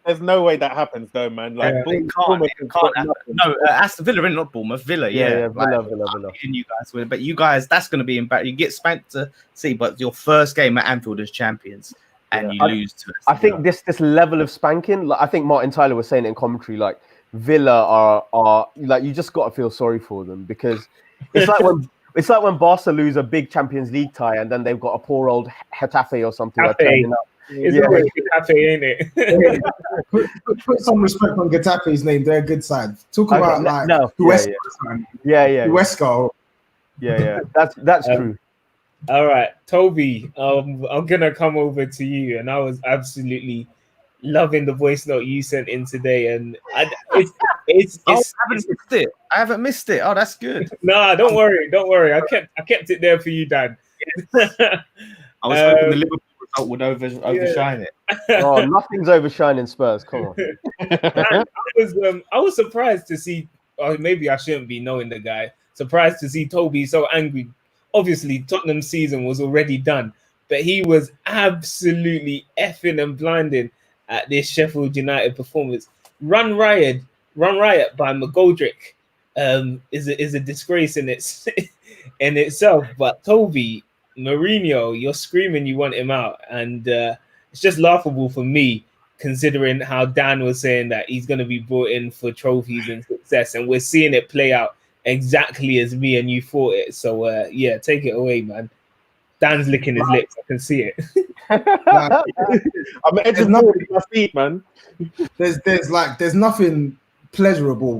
There's no way that happens, though, man. Like, No, Aston Villa, not Bournemouth. Villa, Villa. You guys win, but you guys, that's going to be embarrassing. You get spanked to see, but your first game at Anfield as champions, and you lose to it. I think this level of spanking, like, I think Martin Tyler was saying it in commentary, like, Villa are like, you just got to feel sorry for them, because it's like when Barca lose a big Champions League tie and then they've got a poor old Getafe or something. It's always Getafe, ain't it? put some respect on Getafe's name. They're a good side. Talk about Huesca. Yeah, that's true. All right, Tobi, I'm gonna come over to you, and I was absolutely loving the voice note you sent in today, and I haven't missed it. Oh, that's good. Nah, don't worry. I kept it there for you, Dan. I was hoping the Liverpool result would overshine it. Oh, nothing's overshining Spurs. Come on. I was surprised to see, or maybe I shouldn't be knowing the guy, surprised to see Tobi so angry. Obviously, Tottenham's season was already done, but he was absolutely effing and blinding at this Sheffield United performance. Run riot by McGoldrick is a disgrace in itself. But Tobi, Mourinho, you're screaming you want him out, and it's just laughable for me, considering how Dan was saying that he's going to be brought in for trophies and success, and we're seeing it play out exactly as me and you thought it. So yeah, take it away, man. Dan's licking his lips. I can see it. I'm edging forward in my feet, man. There's nothing pleasurable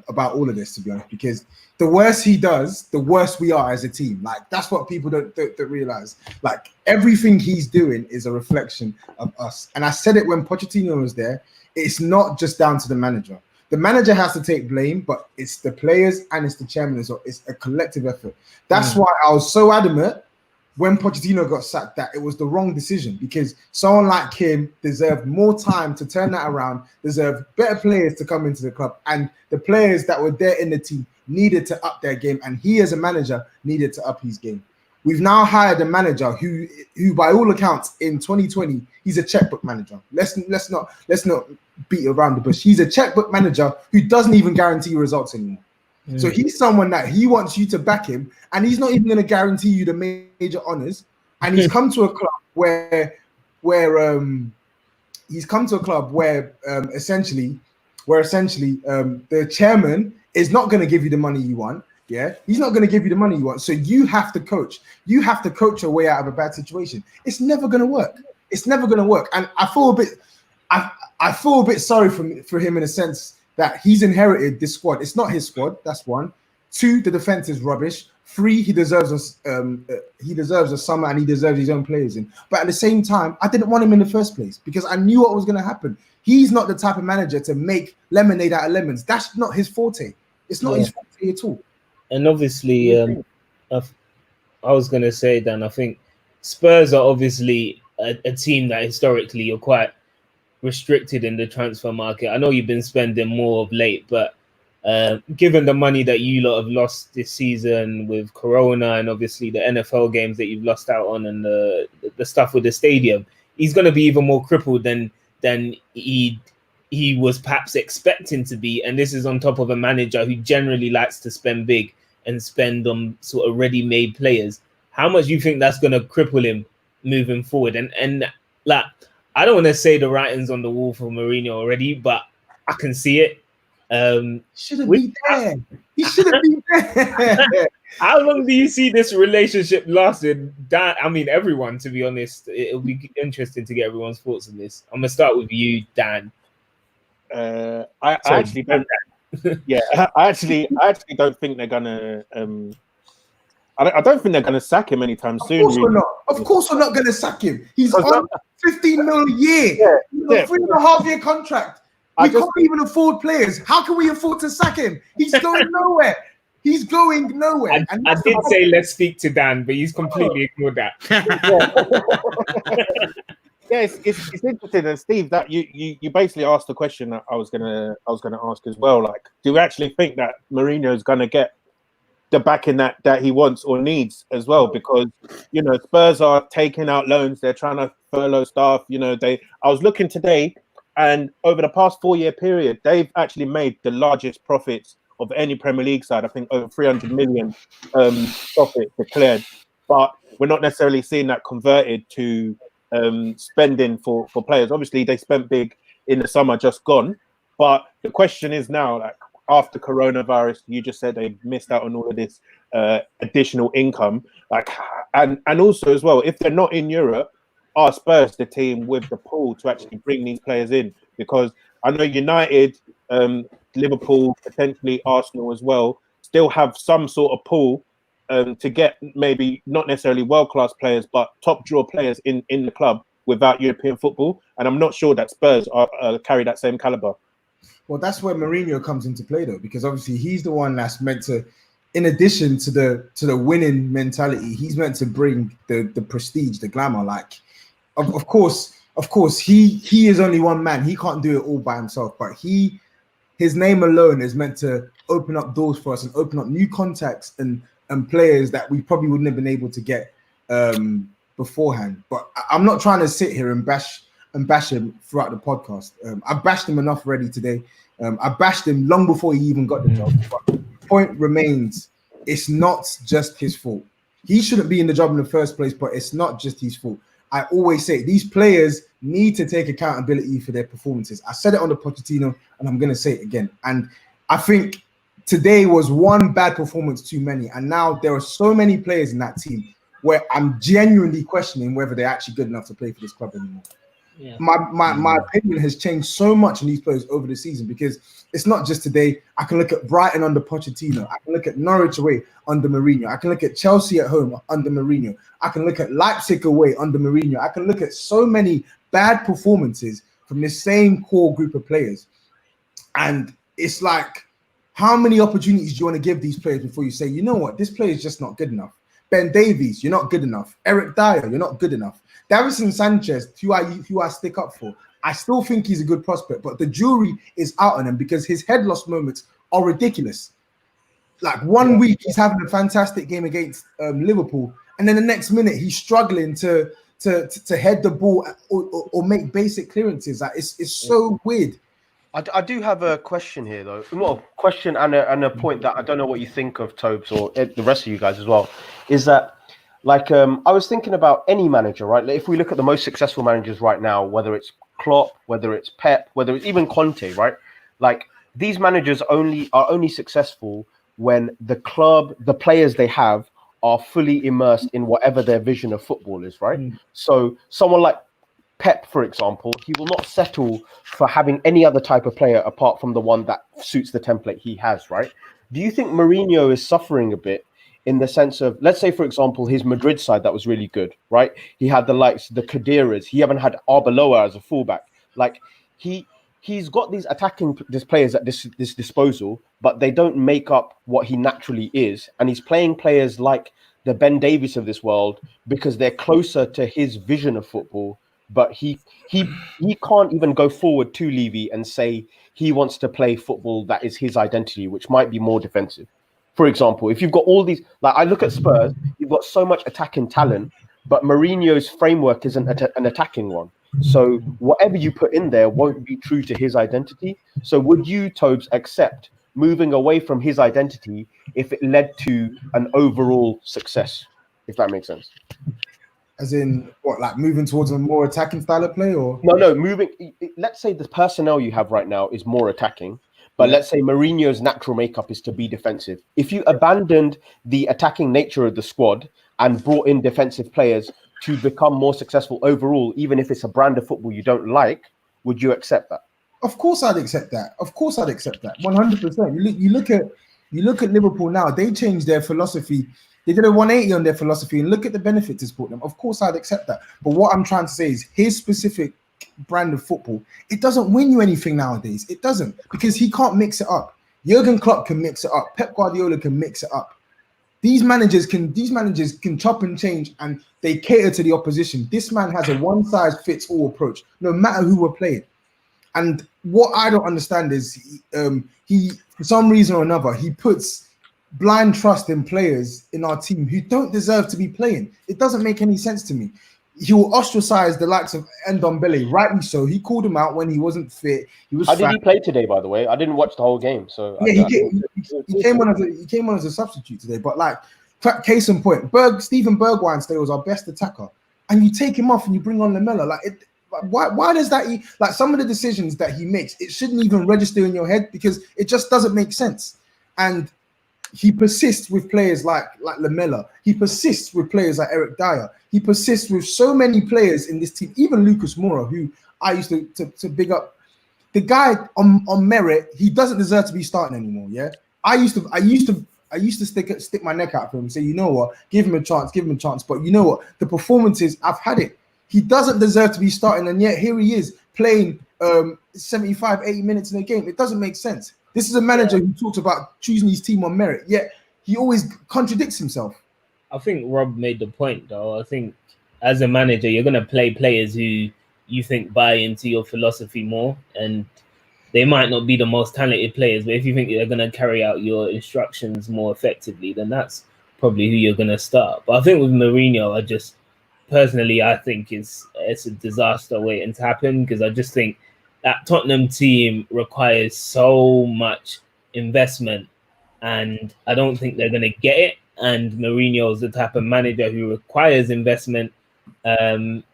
about all of this, to be honest, because the worse he does, the worse we are as a team. Like, that's what people don't realize. Like, everything he's doing is a reflection of us. And I said it when Pochettino was there. It's not just down to the manager. The manager has to take blame, but it's the players and it's the chairman as well. It's a collective effort. That's why I was so adamant when Pochettino got sacked that it was the wrong decision, because someone like him deserved more time to turn that around, deserved better players to come into the club, and the players that were there in the team needed to up their game, and he as a manager needed to up his game. We've now hired a manager who by all accounts in 2020, he's a checkbook manager. Let's not beat around the bush. He's a checkbook manager who doesn't even guarantee results anymore. So he's someone that he wants you to back him, and he's not even going to guarantee you the major honors. And he's come to a club where essentially the chairman is not going to give you the money you want. Yeah, he's not going to give you the money you want. So you have to coach. You have to coach your way out of a bad situation. It's never going to work. It's never going to work. And I feel a bit sorry for him in a sense that he's inherited this squad. It's not his squad. That's one. 2, the defense is rubbish. 3, he deserves a summer and he deserves his own players in. But at the same time, I didn't want him in the first place because I knew what was going to happen. He's not the type of manager to make lemonade out of lemons. That's not his forte. It's not his forte at all. And obviously, I was going to say, Dan, I think Spurs are obviously a team that historically you're quite restricted in the transfer market. I know you've been spending more of late, but given the money that you lot have lost this season with Corona and obviously the NFL games that you've lost out on and the stuff with the stadium, he's going to be even more crippled than he was perhaps expecting to be. And this is on top of a manager who generally likes to spend big and spend on sort of ready-made players. How much do you think that's going to cripple him moving forward? And like, I don't want to say the writing's on the wall for Mourinho already, but I can see it. Shouldn't be there. He shouldn't be there. How long do you see this relationship lasting? Dan, I mean, everyone, to be honest. It'll be interesting to get everyone's thoughts on this. I'm going to start with you, Dan. I actually don't think they're gonna. I don't think they're gonna sack him anytime soon. Of course, we're not gonna sack him. He's on 15 mil a year. Yeah. 3.5-year contract. We can't even afford players. How can we afford to sack him? He's going nowhere. He's going nowhere. I did say let's speak to Dan, but he's completely ignored that. Yes, it's interesting, and Steve, that you basically asked the question that I was gonna ask as well. Like, do we actually think that Mourinho is gonna get the backing that he wants or needs as well? Because Spurs are taking out loans, they're trying to furlough staff. I was looking today, and over the past 4-year period, they've actually made the largest profits of any Premier League side. I think over 300 million profit declared, but we're not necessarily seeing that converted to spending for players. Obviously, they spent big in the summer just gone, but the question is now, like, after coronavirus, you just said they missed out on all of this additional income, like, and also as well, if they're not in Europe, are Spurs the team with the pull to actually bring these players in? Because I know United, Liverpool, potentially Arsenal as well, still have some sort of pull to get maybe not necessarily world-class players, but top draw players in the club. without European football, and I'm not sure that Spurs carry that same caliber. Well, that's where Mourinho comes into play, though, because obviously he's the one that's meant to, in addition to the winning mentality, he's meant to bring the prestige, the glamour. Like, of course, he is only one man. He can't do it all by himself, but his name alone is meant to open up doors for us and open up new contacts and players that we probably wouldn't have been able to get beforehand. But I'm not trying to sit here and bash him throughout the podcast. I've bashed him enough already today. I bashed him long before he even got the job. But the point remains, it's not just his fault. He shouldn't be in the job in the first place, but it's not just his fault. I always say these players need to take accountability for their performances. I said it on the Pochettino, and I'm going to say it again. And I think today was one bad performance too many. And now there are so many players in that team where I'm genuinely questioning whether they're actually good enough to play for this club anymore. Yeah. My opinion has changed so much on these players over the season, because it's not just today. I can look at Brighton under Pochettino. I can look at Norwich away under Mourinho. I can look at Chelsea at home under Mourinho. I can look at Leipzig away under Mourinho. I can look at so many bad performances from the same core group of players. And it's like, how many opportunities do you want to give these players before you say, you know what, this player is just not good enough? Ben Davies, you're not good enough. Eric Dyer, you're not good enough. Davison Sanchez, who I stick up for, I still think he's a good prospect, but the jury is out on him because his head loss moments are ridiculous. Like one week he's having a fantastic game against Liverpool, and then the next minute he's struggling to head the ball or make basic clearances. Like it's so weird. I do have a question here, though. Well, question and a point that I don't know what you think of, Tobes, or the rest of you guys as well, is that, like, I was thinking about any manager, right? Like, if we look at the most successful managers right now, whether it's Klopp, whether it's Pep, whether it's even Conte, right? Like, these managers are only successful when the club, the players they have, are fully immersed in whatever their vision of football is, right? So someone like Pep, for example, he will not settle for having any other type of player apart from the one that suits the template he has, right? Do you think Mourinho is suffering a bit in the sense of, let's say, for example, his Madrid side that was really good, right? He had the likes, the Khediras. He haven't had Arbeloa as a fullback. Like, he's got these attacking players at this disposal, but they don't make up what he naturally is. And he's playing players like the Ben Davies of this world because they're closer to his vision of football. But he can't even go forward to Levy and say he wants to play football that is his identity, which might be more defensive. For example, if you've got all these, like I look at Spurs, you've got so much attacking talent, but Mourinho's framework isn't an attacking one. So whatever you put in there won't be true to his identity. So would you, Tobes, accept moving away from his identity if it led to an overall success, if that makes sense? As in what, like moving towards a more attacking style of play, or no, moving. Let's say the personnel you have right now is more attacking, but let's say Mourinho's natural makeup is to be defensive. If you abandoned the attacking nature of the squad and brought in defensive players to become more successful overall, even if it's a brand of football you don't like, would you accept that? Of course, I'd accept that. 100%. You look at Liverpool now. They changed their philosophy. They did a 180 on their philosophy, and look at the benefits it's brought them. Of course, I'd accept that. But what I'm trying to say is his specific brand of football, it doesn't win you anything nowadays. It doesn't, because he can't mix it up. Jurgen Klopp can mix it up. Pep Guardiola can mix it up. These managers can chop and change, and they cater to the opposition. This man has a one-size-fits-all approach, no matter who we're playing. And what I don't understand is he for some reason or another, he puts blind trust in players in our team who don't deserve to be playing. It doesn't make any sense to me. He will ostracize the likes of Ndombele, rightly so. He called him out when he wasn't fit. How did he play today, by the way? I didn't watch the whole game, so yeah, he came on as a substitute today. But like, case in point, Steven Bergwijn today was our best attacker, and you take him off and you bring on Lamela. Like, why does that? Like, some of the decisions that he makes, it shouldn't even register in your head because it just doesn't make sense. And he persists with players like Lamela. He persists with players like Eric Dyer. He persists with so many players in this team, even Lucas Moura, who I used to big up. The guy on merit, he doesn't deserve to be starting anymore. Yeah, I used to stick my neck out for him and say, you know what, give him a chance. But you know what, the performances, I've had it. He doesn't deserve to be starting, and yet here he is playing 75, 80 minutes in a game. It doesn't make sense. This is a manager who talks about choosing his team on merit, yet he always contradicts himself. I think Rob made the point, though. I think as a manager, you're going to play players who you think buy into your philosophy more, and they might not be the most talented players, but if you think they're going to carry out your instructions more effectively, then that's probably who you're going to start. But I think with Mourinho, I think it's a disaster waiting to happen, because I just think that Tottenham team requires so much investment, and I don't think they're going to get it. And Mourinho is the type of manager who requires investment. And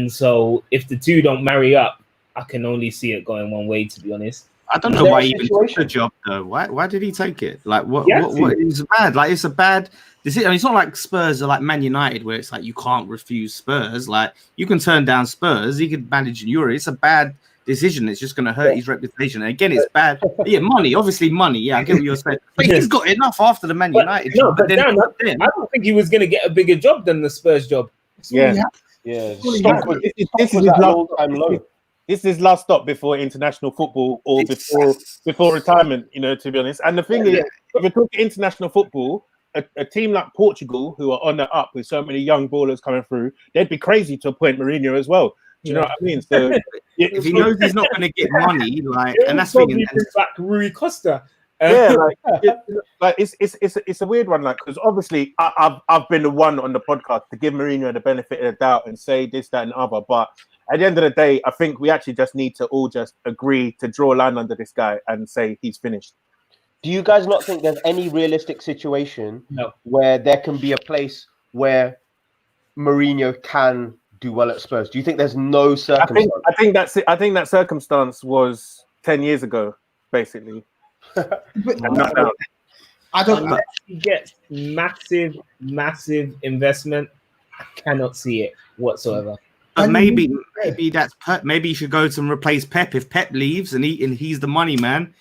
so if the two don't marry up, I can only see it going one way, to be honest. I don't know why he even took the job, though. Why did he take it? Like, what is bad? Like, it's a bad decision. I mean, it's not like Spurs are like Man United, where it's like you can't refuse Spurs. Like, you can turn down Spurs. He could manage in Europe. It's a bad decision. It's just going to hurt his reputation. And again, it's bad. Yeah, obviously money. Yeah, I get what you're saying. But he's got enough after the Man United job. But I don't think he was going to get a bigger job than the Spurs job. Yeah. This is his all-time low. This is his last stop before international football or before retirement, to be honest. And the thing is, if we're talking international football, a team like Portugal, who are on the up with so many young ballers coming through, they'd be crazy to appoint Mourinho as well. Do you know what I mean? So if he knows he's not going to get money, and that's probably back Rui Costa. It's a weird one, like, because obviously I've been the one on the podcast to give Mourinho the benefit of the doubt and say this, that, and other, but at the end of the day, I think we actually just need to all just agree to draw a line under this guy and say he's finished. Do you guys not think there's any realistic situation where there can be a place where Mourinho can do well at Spurs? Do you think there's no circumstance? I think that circumstance was 10 years ago, basically. I don't know. He gets massive investment. I cannot see it whatsoever. But maybe you should go to and replace Pep if Pep leaves and he's the money man,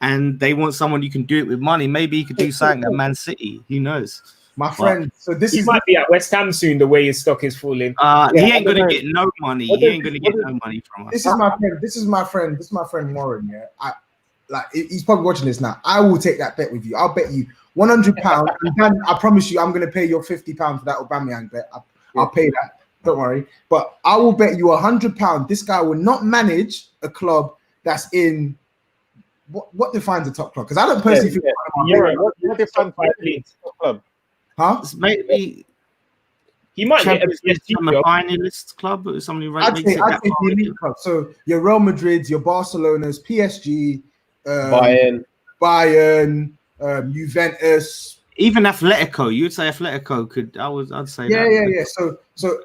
and they want someone who can do it with money. Maybe he could do something at Man City. Who knows? My friend, so he might be at West Ham soon. The way his stock is falling. He ain't gonna get no money. He ain't gonna get no money from us. This is my friend Warren. Yeah, he's probably watching this now. I will take that bet with you. I'll bet you £100, and then I promise you, I'm gonna pay your £50 for that Aubameyang bet. I'll pay that. Don't worry. But I will bet you £100 this guy will not manage a club that's in what defines a top club? Because I don't personally think what defines a top club? Huh? Maybe he might get a finalist club or something. I'd say the elite club. So your Real Madrids, your Barcelonas, PSG, Bayern, Juventus. Even Atletico, you would say Atletico could. I'd say yeah. So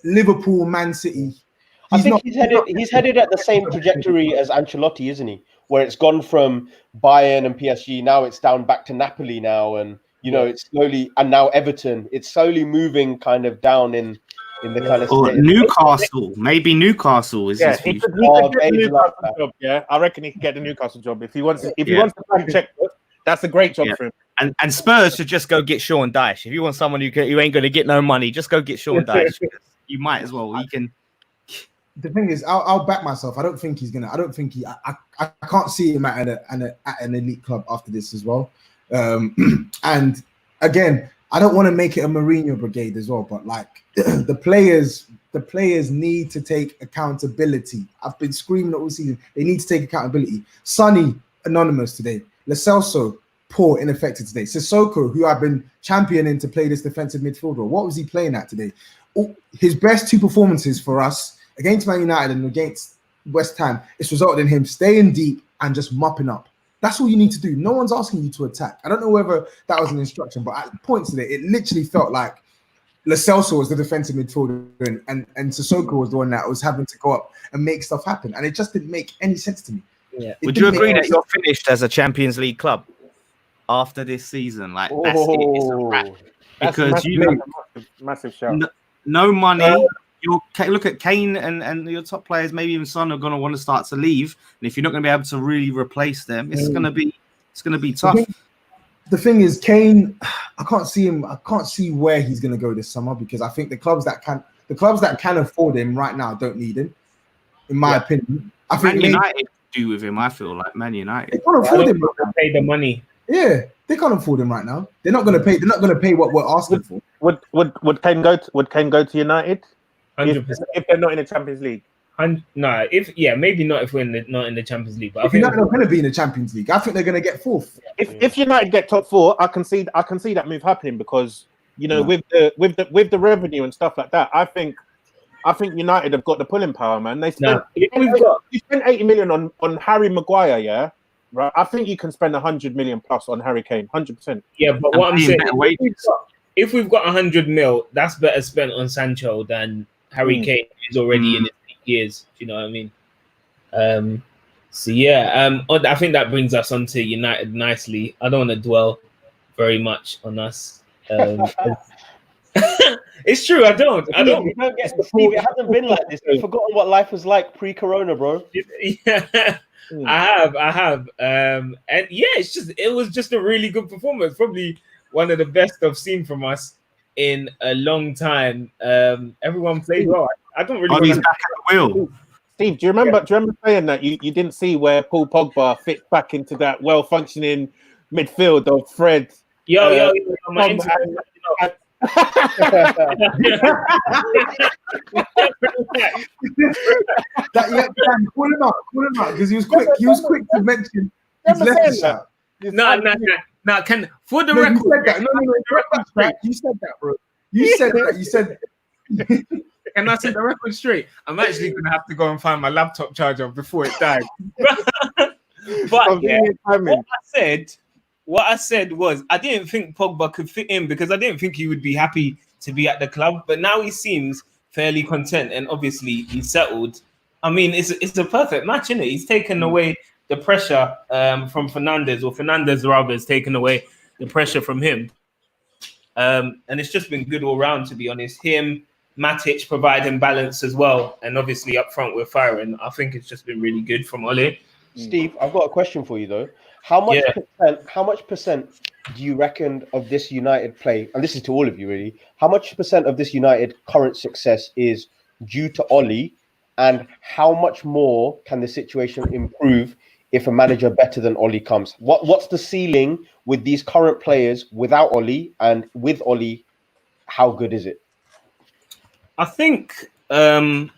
Liverpool, Man City. I think he's headed at the same trajectory as Ancelotti, isn't he? Where it's gone from Bayern and PSG, now it's down back to Napoli now, and it's slowly, and now Everton. It's slowly moving kind of down in the kind of. Or Newcastle, maybe Newcastle is. Yeah, he could get the Newcastle job. Yeah, I reckon he could get the Newcastle job if he wants. If he wants to plan checkbook, that's a great job for him. And Spurs should just go get Sean Dyche. If you want someone who ain't going to get no money, just go get Sean Dyche. You might as well. He can. The thing is, I'll back myself. I don't think he's gonna. I can't see him at an elite club after this as well. And again, I don't want to make it a Mourinho brigade as well. But like the players need to take accountability. I've been screaming all season. They need to take accountability. Sonny, anonymous today. Lo Celso, poor, ineffective today. Sissoko, who I've been championing to play this defensive midfielder, what was he playing at today? His best two performances for us against Man United and against West Ham, it's resulted in him staying deep and just mopping up. That's all you need to do. No one's asking you to attack. I don't know whether that was an instruction, but at points today, it literally felt like Lo Celso was the defensive midfielder and Sissoko was the one that was having to go up and make stuff happen. And it just didn't make any sense to me. Yeah. Would you agree that you're finished as a Champions League club after this season? Like, that's it. It's a wrap. Because massive shout. No money. You look at Kane and your top players, maybe even Son, are going to want to start to leave. And if you're not going to be able to really replace them, it's going to be tough. The thing is, Kane, I can't see him. I can't see where he's going to go this summer, because I think the clubs that the clubs that can afford him right now don't need him, in my opinion. I think Man United do with him. I feel like Man United. they can't afford him. Pay the money. Yeah, they can't afford him right now. They're not going to pay. They're not going to pay what we're asking for. Would Kane go to United 100%. if they're not in the Champions League? No, maybe not if we're not in the Champions League. But I If think United are going to be in the Champions League, I think they're going to get fourth. If United get top 4, I can see that move happening because with the revenue and stuff like that, I think United have got the pulling power, man. They spent you spent 80 million on Harry Maguire, yeah. Right, I think you can spend 100 million plus on Harry Kane, 100%. Yeah, but what I'm saying, if we've got 100 mil, that's better spent on Sancho than Harry Kane, who's already in his peak years. Do you know what I mean? I think that brings us onto United nicely. I don't want to dwell very much on us. It's true. I don't. You don't get Steve. It hasn't been like this. You've forgotten what life was like pre-corona, bro. Yeah. I have. And it was just a really good performance. Probably one of the best I've seen from us in a long time. Everyone played well. I don't really. He's back at the wheel. Steve, do you remember saying that you didn't see where Paul Pogba fits back into that well-functioning midfield of Fred? Call him out because he was quick. He was quick to mention his left shot. No. Can for the record? You said that, bro. You said that. You said. And I set the record straight. I'm actually gonna have to go and find my laptop charger before it dies. But what I said was I didn't think Pogba could fit in because I didn't think he would be happy to be at the club. But now he seems fairly content, and obviously he's settled. I mean, it's a perfect match, isn't it? He's taken away the pressure from Fernandes, or Fernandes rather has taken away the pressure from him. And it's just been good all round, to be honest. Him, Matic providing balance as well, and obviously up front we're firing. I think it's just been really good from Ole. Steve, I've got a question for you though. How much percent do you reckon of this United play, and this is to all of you really, how much percent of this United current success is due to Ole, and how much more can the situation improve if a manager better than Ole comes? What's the ceiling with these current players without Ole, and with Ole, how good is it? I think it's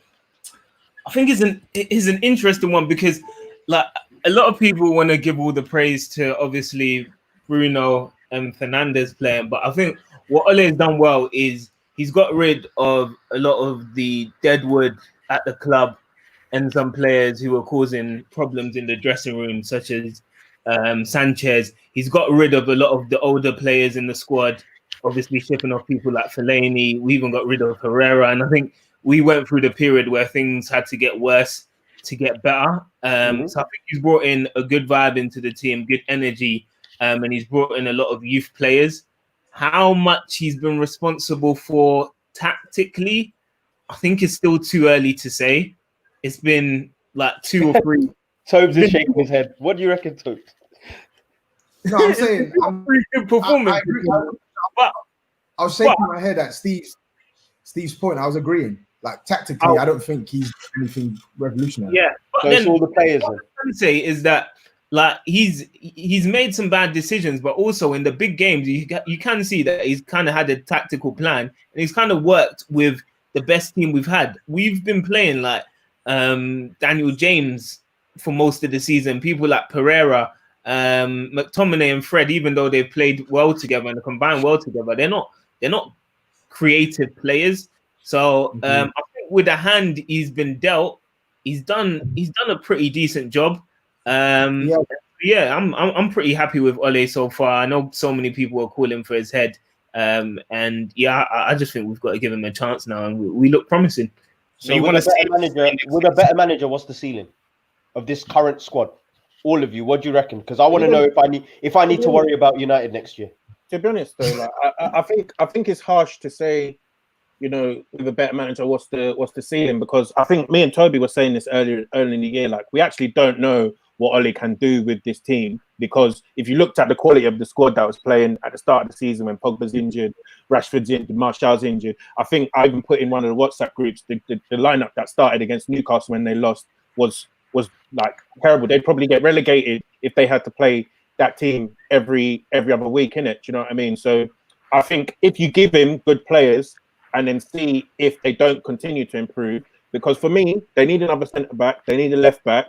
an interesting one because like a lot of people want to give all the praise to obviously Bruno and Fernandes playing, but I think what Ole has done well is he's got rid of a lot of the deadwood at the club and some players who were causing problems in the dressing room, such as Sanchez. He's got rid of a lot of the older players in the squad, obviously shipping off people like Fellaini. We even got rid of Herrera, and I think we went through the period where things had to get worse to get better. So I think he's brought in a good vibe into the team, good energy, and he's brought in a lot of youth players. How much he's been responsible for tactically, I think it's still too early to say. It's been like 2 or 3. Tobes is shaking his head. What do you reckon, Tobes? No, I'm saying pretty good performance. I was shaking my head at Steve's point. I was agreeing. Like tactically, I don't think he's anything revolutionary. Yeah, but so then it's all the players. What I'm trying to say is that like he's made some bad decisions, but also in the big games, you can see that he's kind of had a tactical plan, and he's kind of worked with the best team we've had. We've been playing like Daniel James for most of the season. People like Pereira, McTominay, and Fred, even though they've played well together and combined well together, they're not creative players. So I think with the hand he's been dealt, he's done a pretty decent job. I'm pretty happy with Ole so far. I know so many people are calling for his head, I just think we've got to give him a chance now, and we look promising. So you want to see with a better manager? What's the ceiling of this current squad? All of you, what do you reckon? Because I want to know if I need to worry about United next year. To be honest, though, like, I think it's harsh to say, you know, with a better manager, what's the ceiling? Because I think me and Toby were saying this earlier in the year, like we actually don't know what Ole can do with this team. Because if you looked at the quality of the squad that was playing at the start of the season when Pogba's injured, Rashford's injured, Martial's injured, I think I even put in one of the WhatsApp groups the lineup that started against Newcastle when they lost was like terrible. They'd probably get relegated if they had to play that team every other week, innit? Do you know what I mean? So I think if you give him good players and then see if they don't continue to improve, because for me, they need another centre back, they need a left back,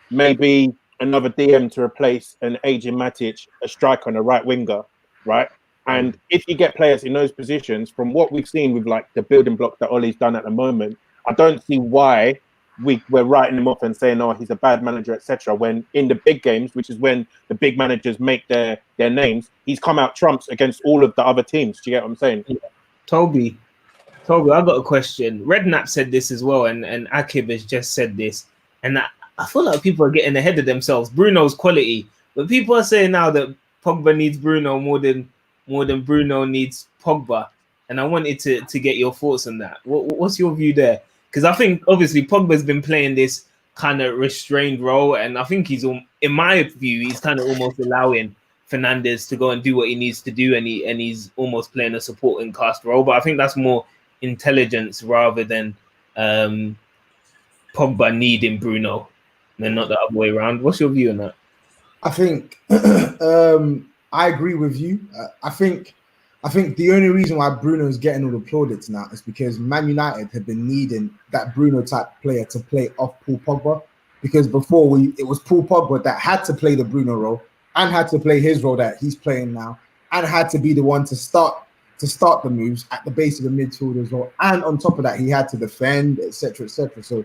maybe another DM to replace an aging Matic, a striker and a right winger, right? And if you get players in those positions, from what we've seen with like the building block that Ole's done at the moment, I don't see why we're writing him off and saying, oh, he's a bad manager, etc. When in the big games, which is when the big managers make their names, he's come out trumps against all of the other teams. Do you get what I'm saying? Yeah. Tobi, I got a question. Redknapp said this as well, and Akib has just said this. And I feel like people are getting ahead of themselves. Bruno's quality. But people are saying now that Pogba needs Bruno more than Bruno needs Pogba. And I wanted to get your thoughts on that. What's your view there? Because I think, obviously, Pogba's been playing this kind of restrained role. And I think he's, in my view, he's kind of almost allowing Fernandes to go and do what he needs to do. And he's almost playing a supporting cast role. But I think that's more intelligence rather than Pogba needing Bruno. And not the other way around. What's your view on that? I think I agree with you. I think the only reason why Bruno is getting all the plaudits now is because Man United had been needing that Bruno type player to play off Paul Pogba. Because before it was Paul Pogba that had to play the Bruno role and had to play his role that he's playing now, and had to be the one to start the moves at the base of the midfield as well. And on top of that, he had to defend, etc., etc. So,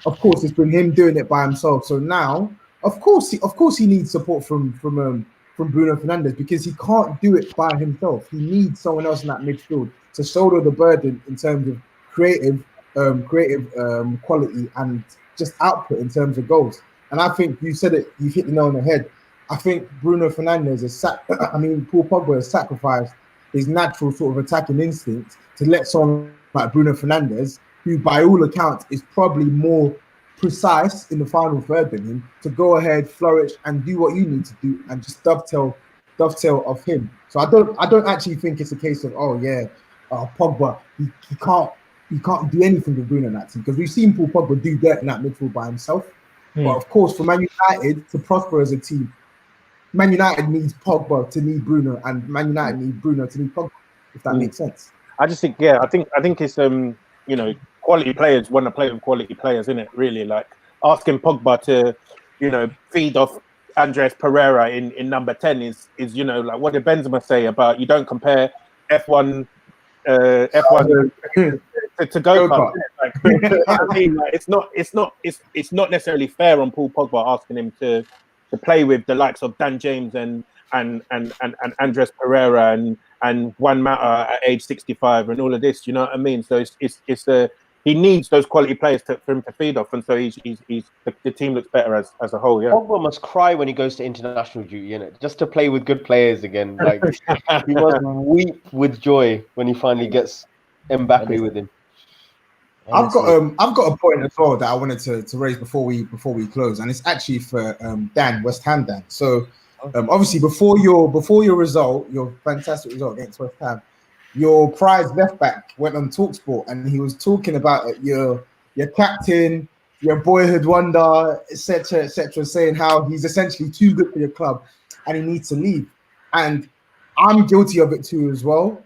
of course, it's been him doing it by himself. So now, of course, he needs support from Bruno Fernandes, because he can't do it by himself. He needs someone else in that midfield to shoulder the burden in terms of creative quality and just output in terms of goals. And I think you said it. You hit the nail on the head. I think Bruno Fernandes Paul Pogba has sacrificed his natural sort of attacking instinct to let someone like Bruno Fernandes, who by all accounts is probably more precise in the final third than him, to go ahead, flourish, and do what you need to do, and just dovetail off him. So I don't actually think it's a case of Pogba he can't do anything with Bruno in that team, because we've seen Paul Pogba do dirt in that midfield by himself. But of course, for Man United to prosper as a team, Man United needs Pogba to need Bruno, and Man United need Bruno to need Pogba, if that makes sense. I just think, I think it's quality players want to play with quality players, isn't it? Really, like asking Pogba to, feed off Andres Pereira in number 10 is like what did Benzema say about you don't compare F1 to go-kart. I mean, like, it's not necessarily fair on Paul Pogba asking him to play with the likes of Dan James and Andres Pereira and Juan Mata at age 65 and all of this. You know what I mean? So he needs those quality players for him to feed off, and so the team looks better as a whole. Yeah, Pogba must cry when he goes to international duty, innit? Just to play with good players again. Like he must weep with joy when he finally gets Mbappe with him. I've got a point as well that I wanted to raise before we close, and it's actually for Dan, West Ham Dan. So obviously before your result, your fantastic result against West Ham, your prize left back went on TalkSport, and he was talking about your captain, your boyhood wonder, etc., saying how he's essentially too good for your club and he needs to leave. And I'm guilty of it too as well.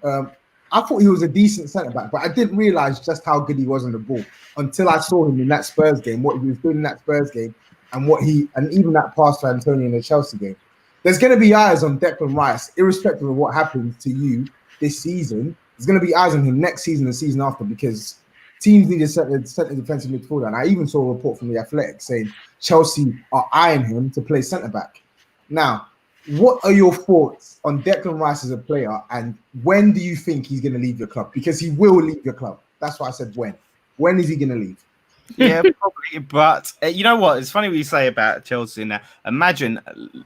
I thought he was a decent centre back, but I didn't realise just how good he was on the ball until I saw him in that Spurs game, what he was doing in that Spurs game, and even that pass to Antonio in the Chelsea game. There's going to be eyes on Declan Rice, irrespective of what happens to you this season. There's going to be eyes on him next season and the season after, because teams need a centre defensive midfielder. And I even saw a report from The Athletic saying Chelsea are eyeing him to play centre back. Now, what are your thoughts on Declan Rice as a player, and when do you think he's going to leave your club? Because he will leave your club. That's why I said when. When is he going to leave? Yeah, probably. But you know what? It's funny what you say about Chelsea now. Imagine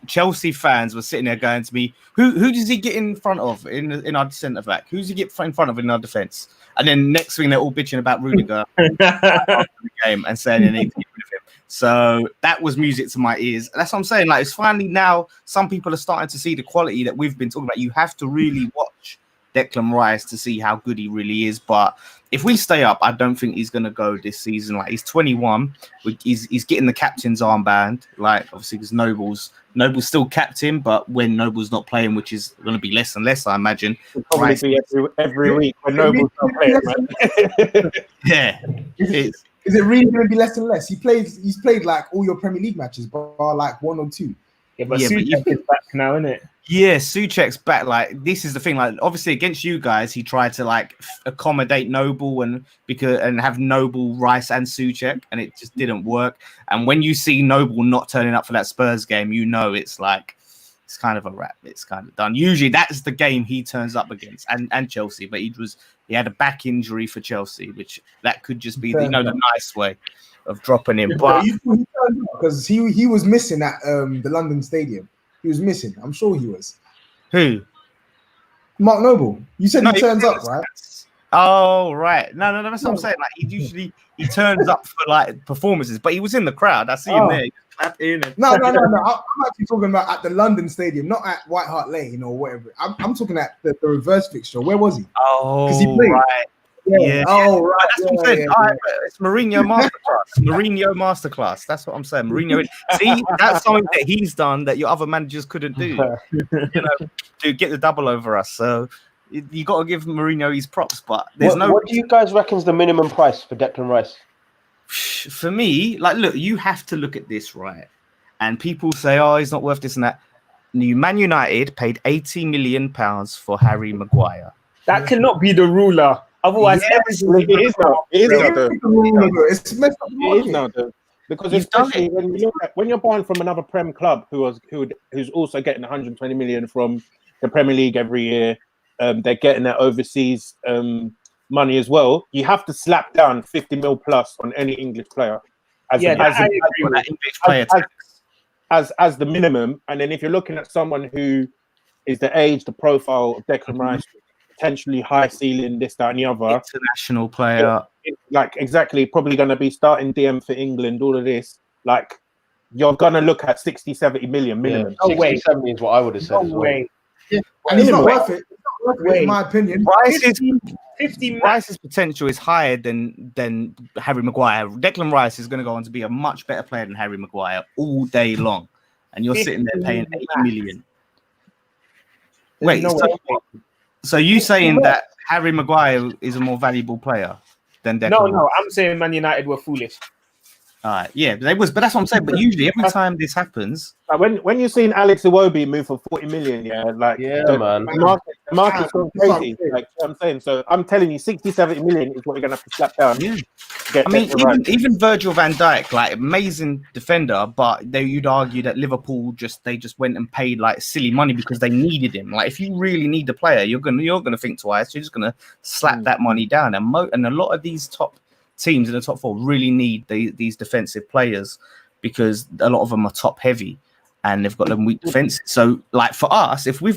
Chelsea fans were sitting there going to me, who does he get in front of in our centre back? Who's he get in front of in our defence? And then next thing they're all bitching about Rudiger after the game and saying they need to get rid of him. So that was music to my ears. That's what I'm saying. Like, it's finally now some people are starting to see the quality that we've been talking about. You have to really watch Declan Rice to see how good he really is. But if we stay up, I don't think he's going to go this season. Like, he's 21. He's getting the captain's armband. Like, obviously, because Noble's still captain, but when Noble's not playing, which is going to be less and less, I imagine. It'll probably be every week when Noble's not playing, man. Yeah. Is it really going to be less and less? He's played like all your Premier League matches, bar like 1 or 2. Yeah, but Souček is back now, isn't it? Yeah, Souček's back. Like, this is the thing. Like, obviously against you guys, he tried to like accommodate Noble and have Noble, Rice, and Souček, and it just didn't work. And when you see Noble not turning up for that Spurs game, you know it's like it's kind of a wrap. It's kind of done. Usually that's the game he turns up against, and Chelsea. But he had a back injury for Chelsea, which that could just be the nice way of dropping him. But because he was missing at the London Stadium. He was missing. I'm sure he was. Who? Mark Noble. You said he turns up, right? Oh, right. No, that's what I'm saying. Like, he turns up for like performances, but he was in the crowd. I see him there. No. I'm actually talking about at the London Stadium, not at White Hart Lane or whatever. I'm talking at the reverse fixture. Where was he? Oh, because he played. Right. Yeah. Oh, right. That's what I'm saying. It's Mourinho masterclass. Mourinho masterclass. That's what I'm saying. Mourinho. See, that's something that he's done that your other managers couldn't do. To get the double over us. So you got to give Mourinho his props. But there's what do you guys reckon is the minimum price for Declan Rice? For me, like, look, you have to look at this, right? And people say, "Oh, he's not worth this and that." Man United paid £80 million for Harry Maguire. That cannot be the ruler. Otherwise, everything it is now. It's messed up. It is now, though. Because especially when you look at when you're buying from another Prem club who's also getting 120 million from the Premier League every year, they're getting their overseas money as well. You have to slap down 50 mil plus on any English player as the minimum. And then if you're looking at someone who is the age, the profile of Declan Rice, potentially high ceiling, this, that, and the other. International player. Like, exactly, probably going to be starting DM for England, all of this. Like, you're going to look at 60, 70 million minimum. Yeah, 60, 70 is what I would have said. No way. Yeah. And it's not worth it. In my opinion. Rice's potential is higher than Harry Maguire. Declan Rice is going to go on to be a much better player than Harry Maguire all day long. And you're sitting there paying 80 million. Wait, so you saying that Harry Maguire is a more valuable player than Declan? No, I'm saying Man United were foolish. Yeah, but that's what I'm saying. But usually, every time this happens, like when you're seeing Alex Iwobi move for 40 million, the market's gone crazy. Like I'm saying, so I'm telling you, 60, 70 million is what you're gonna have to slap down. Yeah. I mean, even Virgil van Dijk, like amazing defender, but you'd argue that Liverpool just went and paid like silly money because they needed him. Like, if you really need the player, you're gonna think twice. You're just gonna slap that money down. And a lot of these top teams in the top 4 really need these defensive players because a lot of them are top heavy and they've got them weak defenses. So, like, for us, if we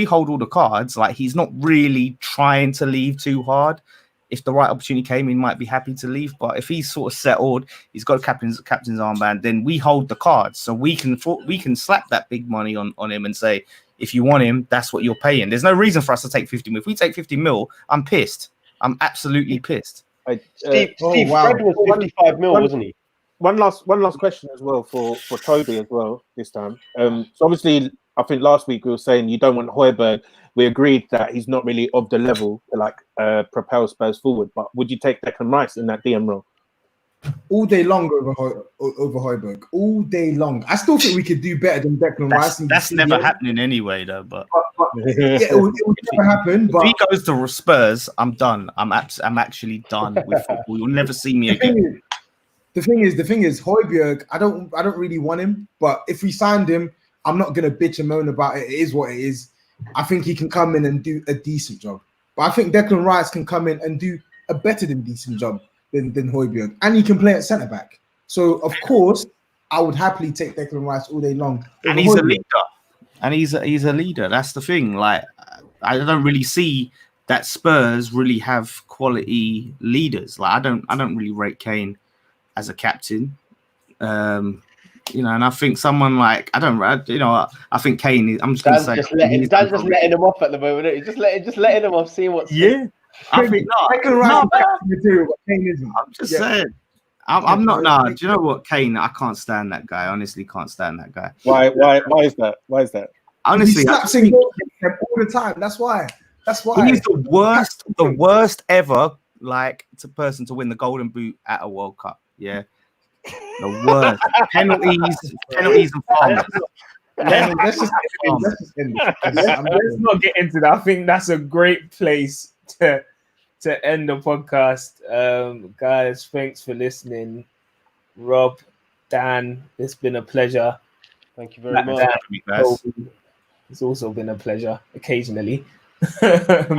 hold all the cards, like, he's not really trying to leave too hard. If the right opportunity came, he might be happy to leave. But if he's sort of settled, he's got a captain's armband, then we hold the cards. So we can slap that big money on him and say, if you want him, that's what you're paying. There's no reason for us to take 50 mil. If we take 50 mil, I'm pissed. I'm absolutely pissed. Fred was 55 mil, wasn't he? One last question as well for Tobi as well this time. So obviously, I think last week we were saying you don't want Højbjerg. We agreed that he's not really of the level to like propel Spurs forward. But would you take Declan Rice in that DM role? All day long over Højbjerg. All day long. I still think we could do better than Declan Rice. That's never happening anyway, though. But it would never happen. But if he goes to Spurs, I'm done. I'm actually done with football. You'll never see me again. The thing is, Højbjerg, I don't really want him. But if we signed him, I'm not gonna bitch and moan about it. It is what it is. I think he can come in and do a decent job. But I think Declan Rice can come in and do a better than decent job than Højbjerg, and he can play at centre back. So of course, I would happily take Declan Rice all day long. And he's a leader. And he's a leader. That's the thing. Like, I don't really see that Spurs really have quality leaders. Like, I don't really rate Kane as a captain. You know, and I think someone like I think Kane. I'm just going to say Dan's just letting him off at the moment. Isn't he? Just letting him off, seeing what's. Yeah, I think I can write back material, but Kane isn't. I'm just saying. I'm not. Nah, do you know what, Kane? I can't stand that guy. Honestly, can't stand that guy. Why is that? Why is that? Honestly, he slaps in goals all the time. That's why. He's the worst ever person to win the Golden Boot at a World Cup. Yeah, the worst. penalties and fouls. Let's just end this. Let's not get into that. I think that's a great place to end the podcast. Guys, thanks for listening. Rob, Dan, it's been a pleasure. Thank you very much. Tobi, it's also been a pleasure occasionally. Guys,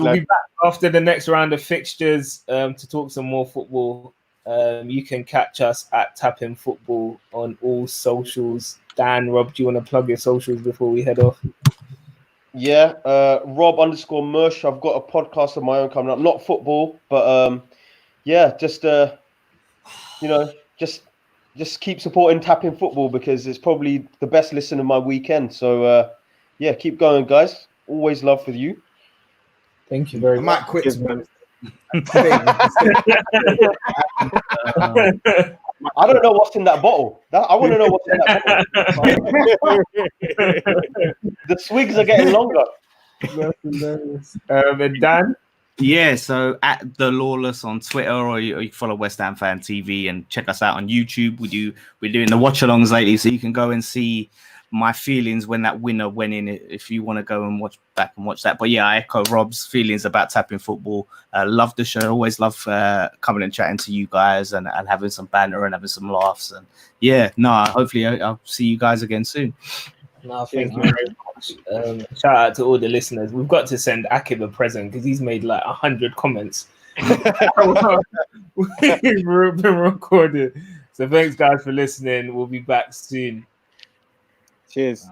we'll be back after the next round of fixtures to talk some more football. You can catch us at Tapinfootball on all socials. Dan, Rob, do you want to plug your socials before we head off? Yeah, Rob_Mush. I've got a podcast of my own coming up. Not football, but just keep supporting Tapping Football because it's probably the best listen of my weekend. So keep going, guys. Always love with you. Thank you very much. I might quit. I don't know what's in that bottle. I want to know what's in that bottle. The swigs are getting longer. And Dan? Yeah, so at The Lawless on Twitter, or you can follow West Ham Fan TV and check us out on YouTube. We're doing the watch-alongs lately, so you can go and see my feelings when that winner went in if you want to go and watch that. But yeah, I echo Rob's feelings about Tapping Football. Love the show. Always love coming and chatting to you guys and having some banter and having some laughs. And hopefully I'll see you guys again soon. No, thank you very much. Shout out to all the listeners. We've got to send Akib a present because he's made like 100 comments. We've been recorded. So thanks guys for listening. We'll be back soon. Cheers.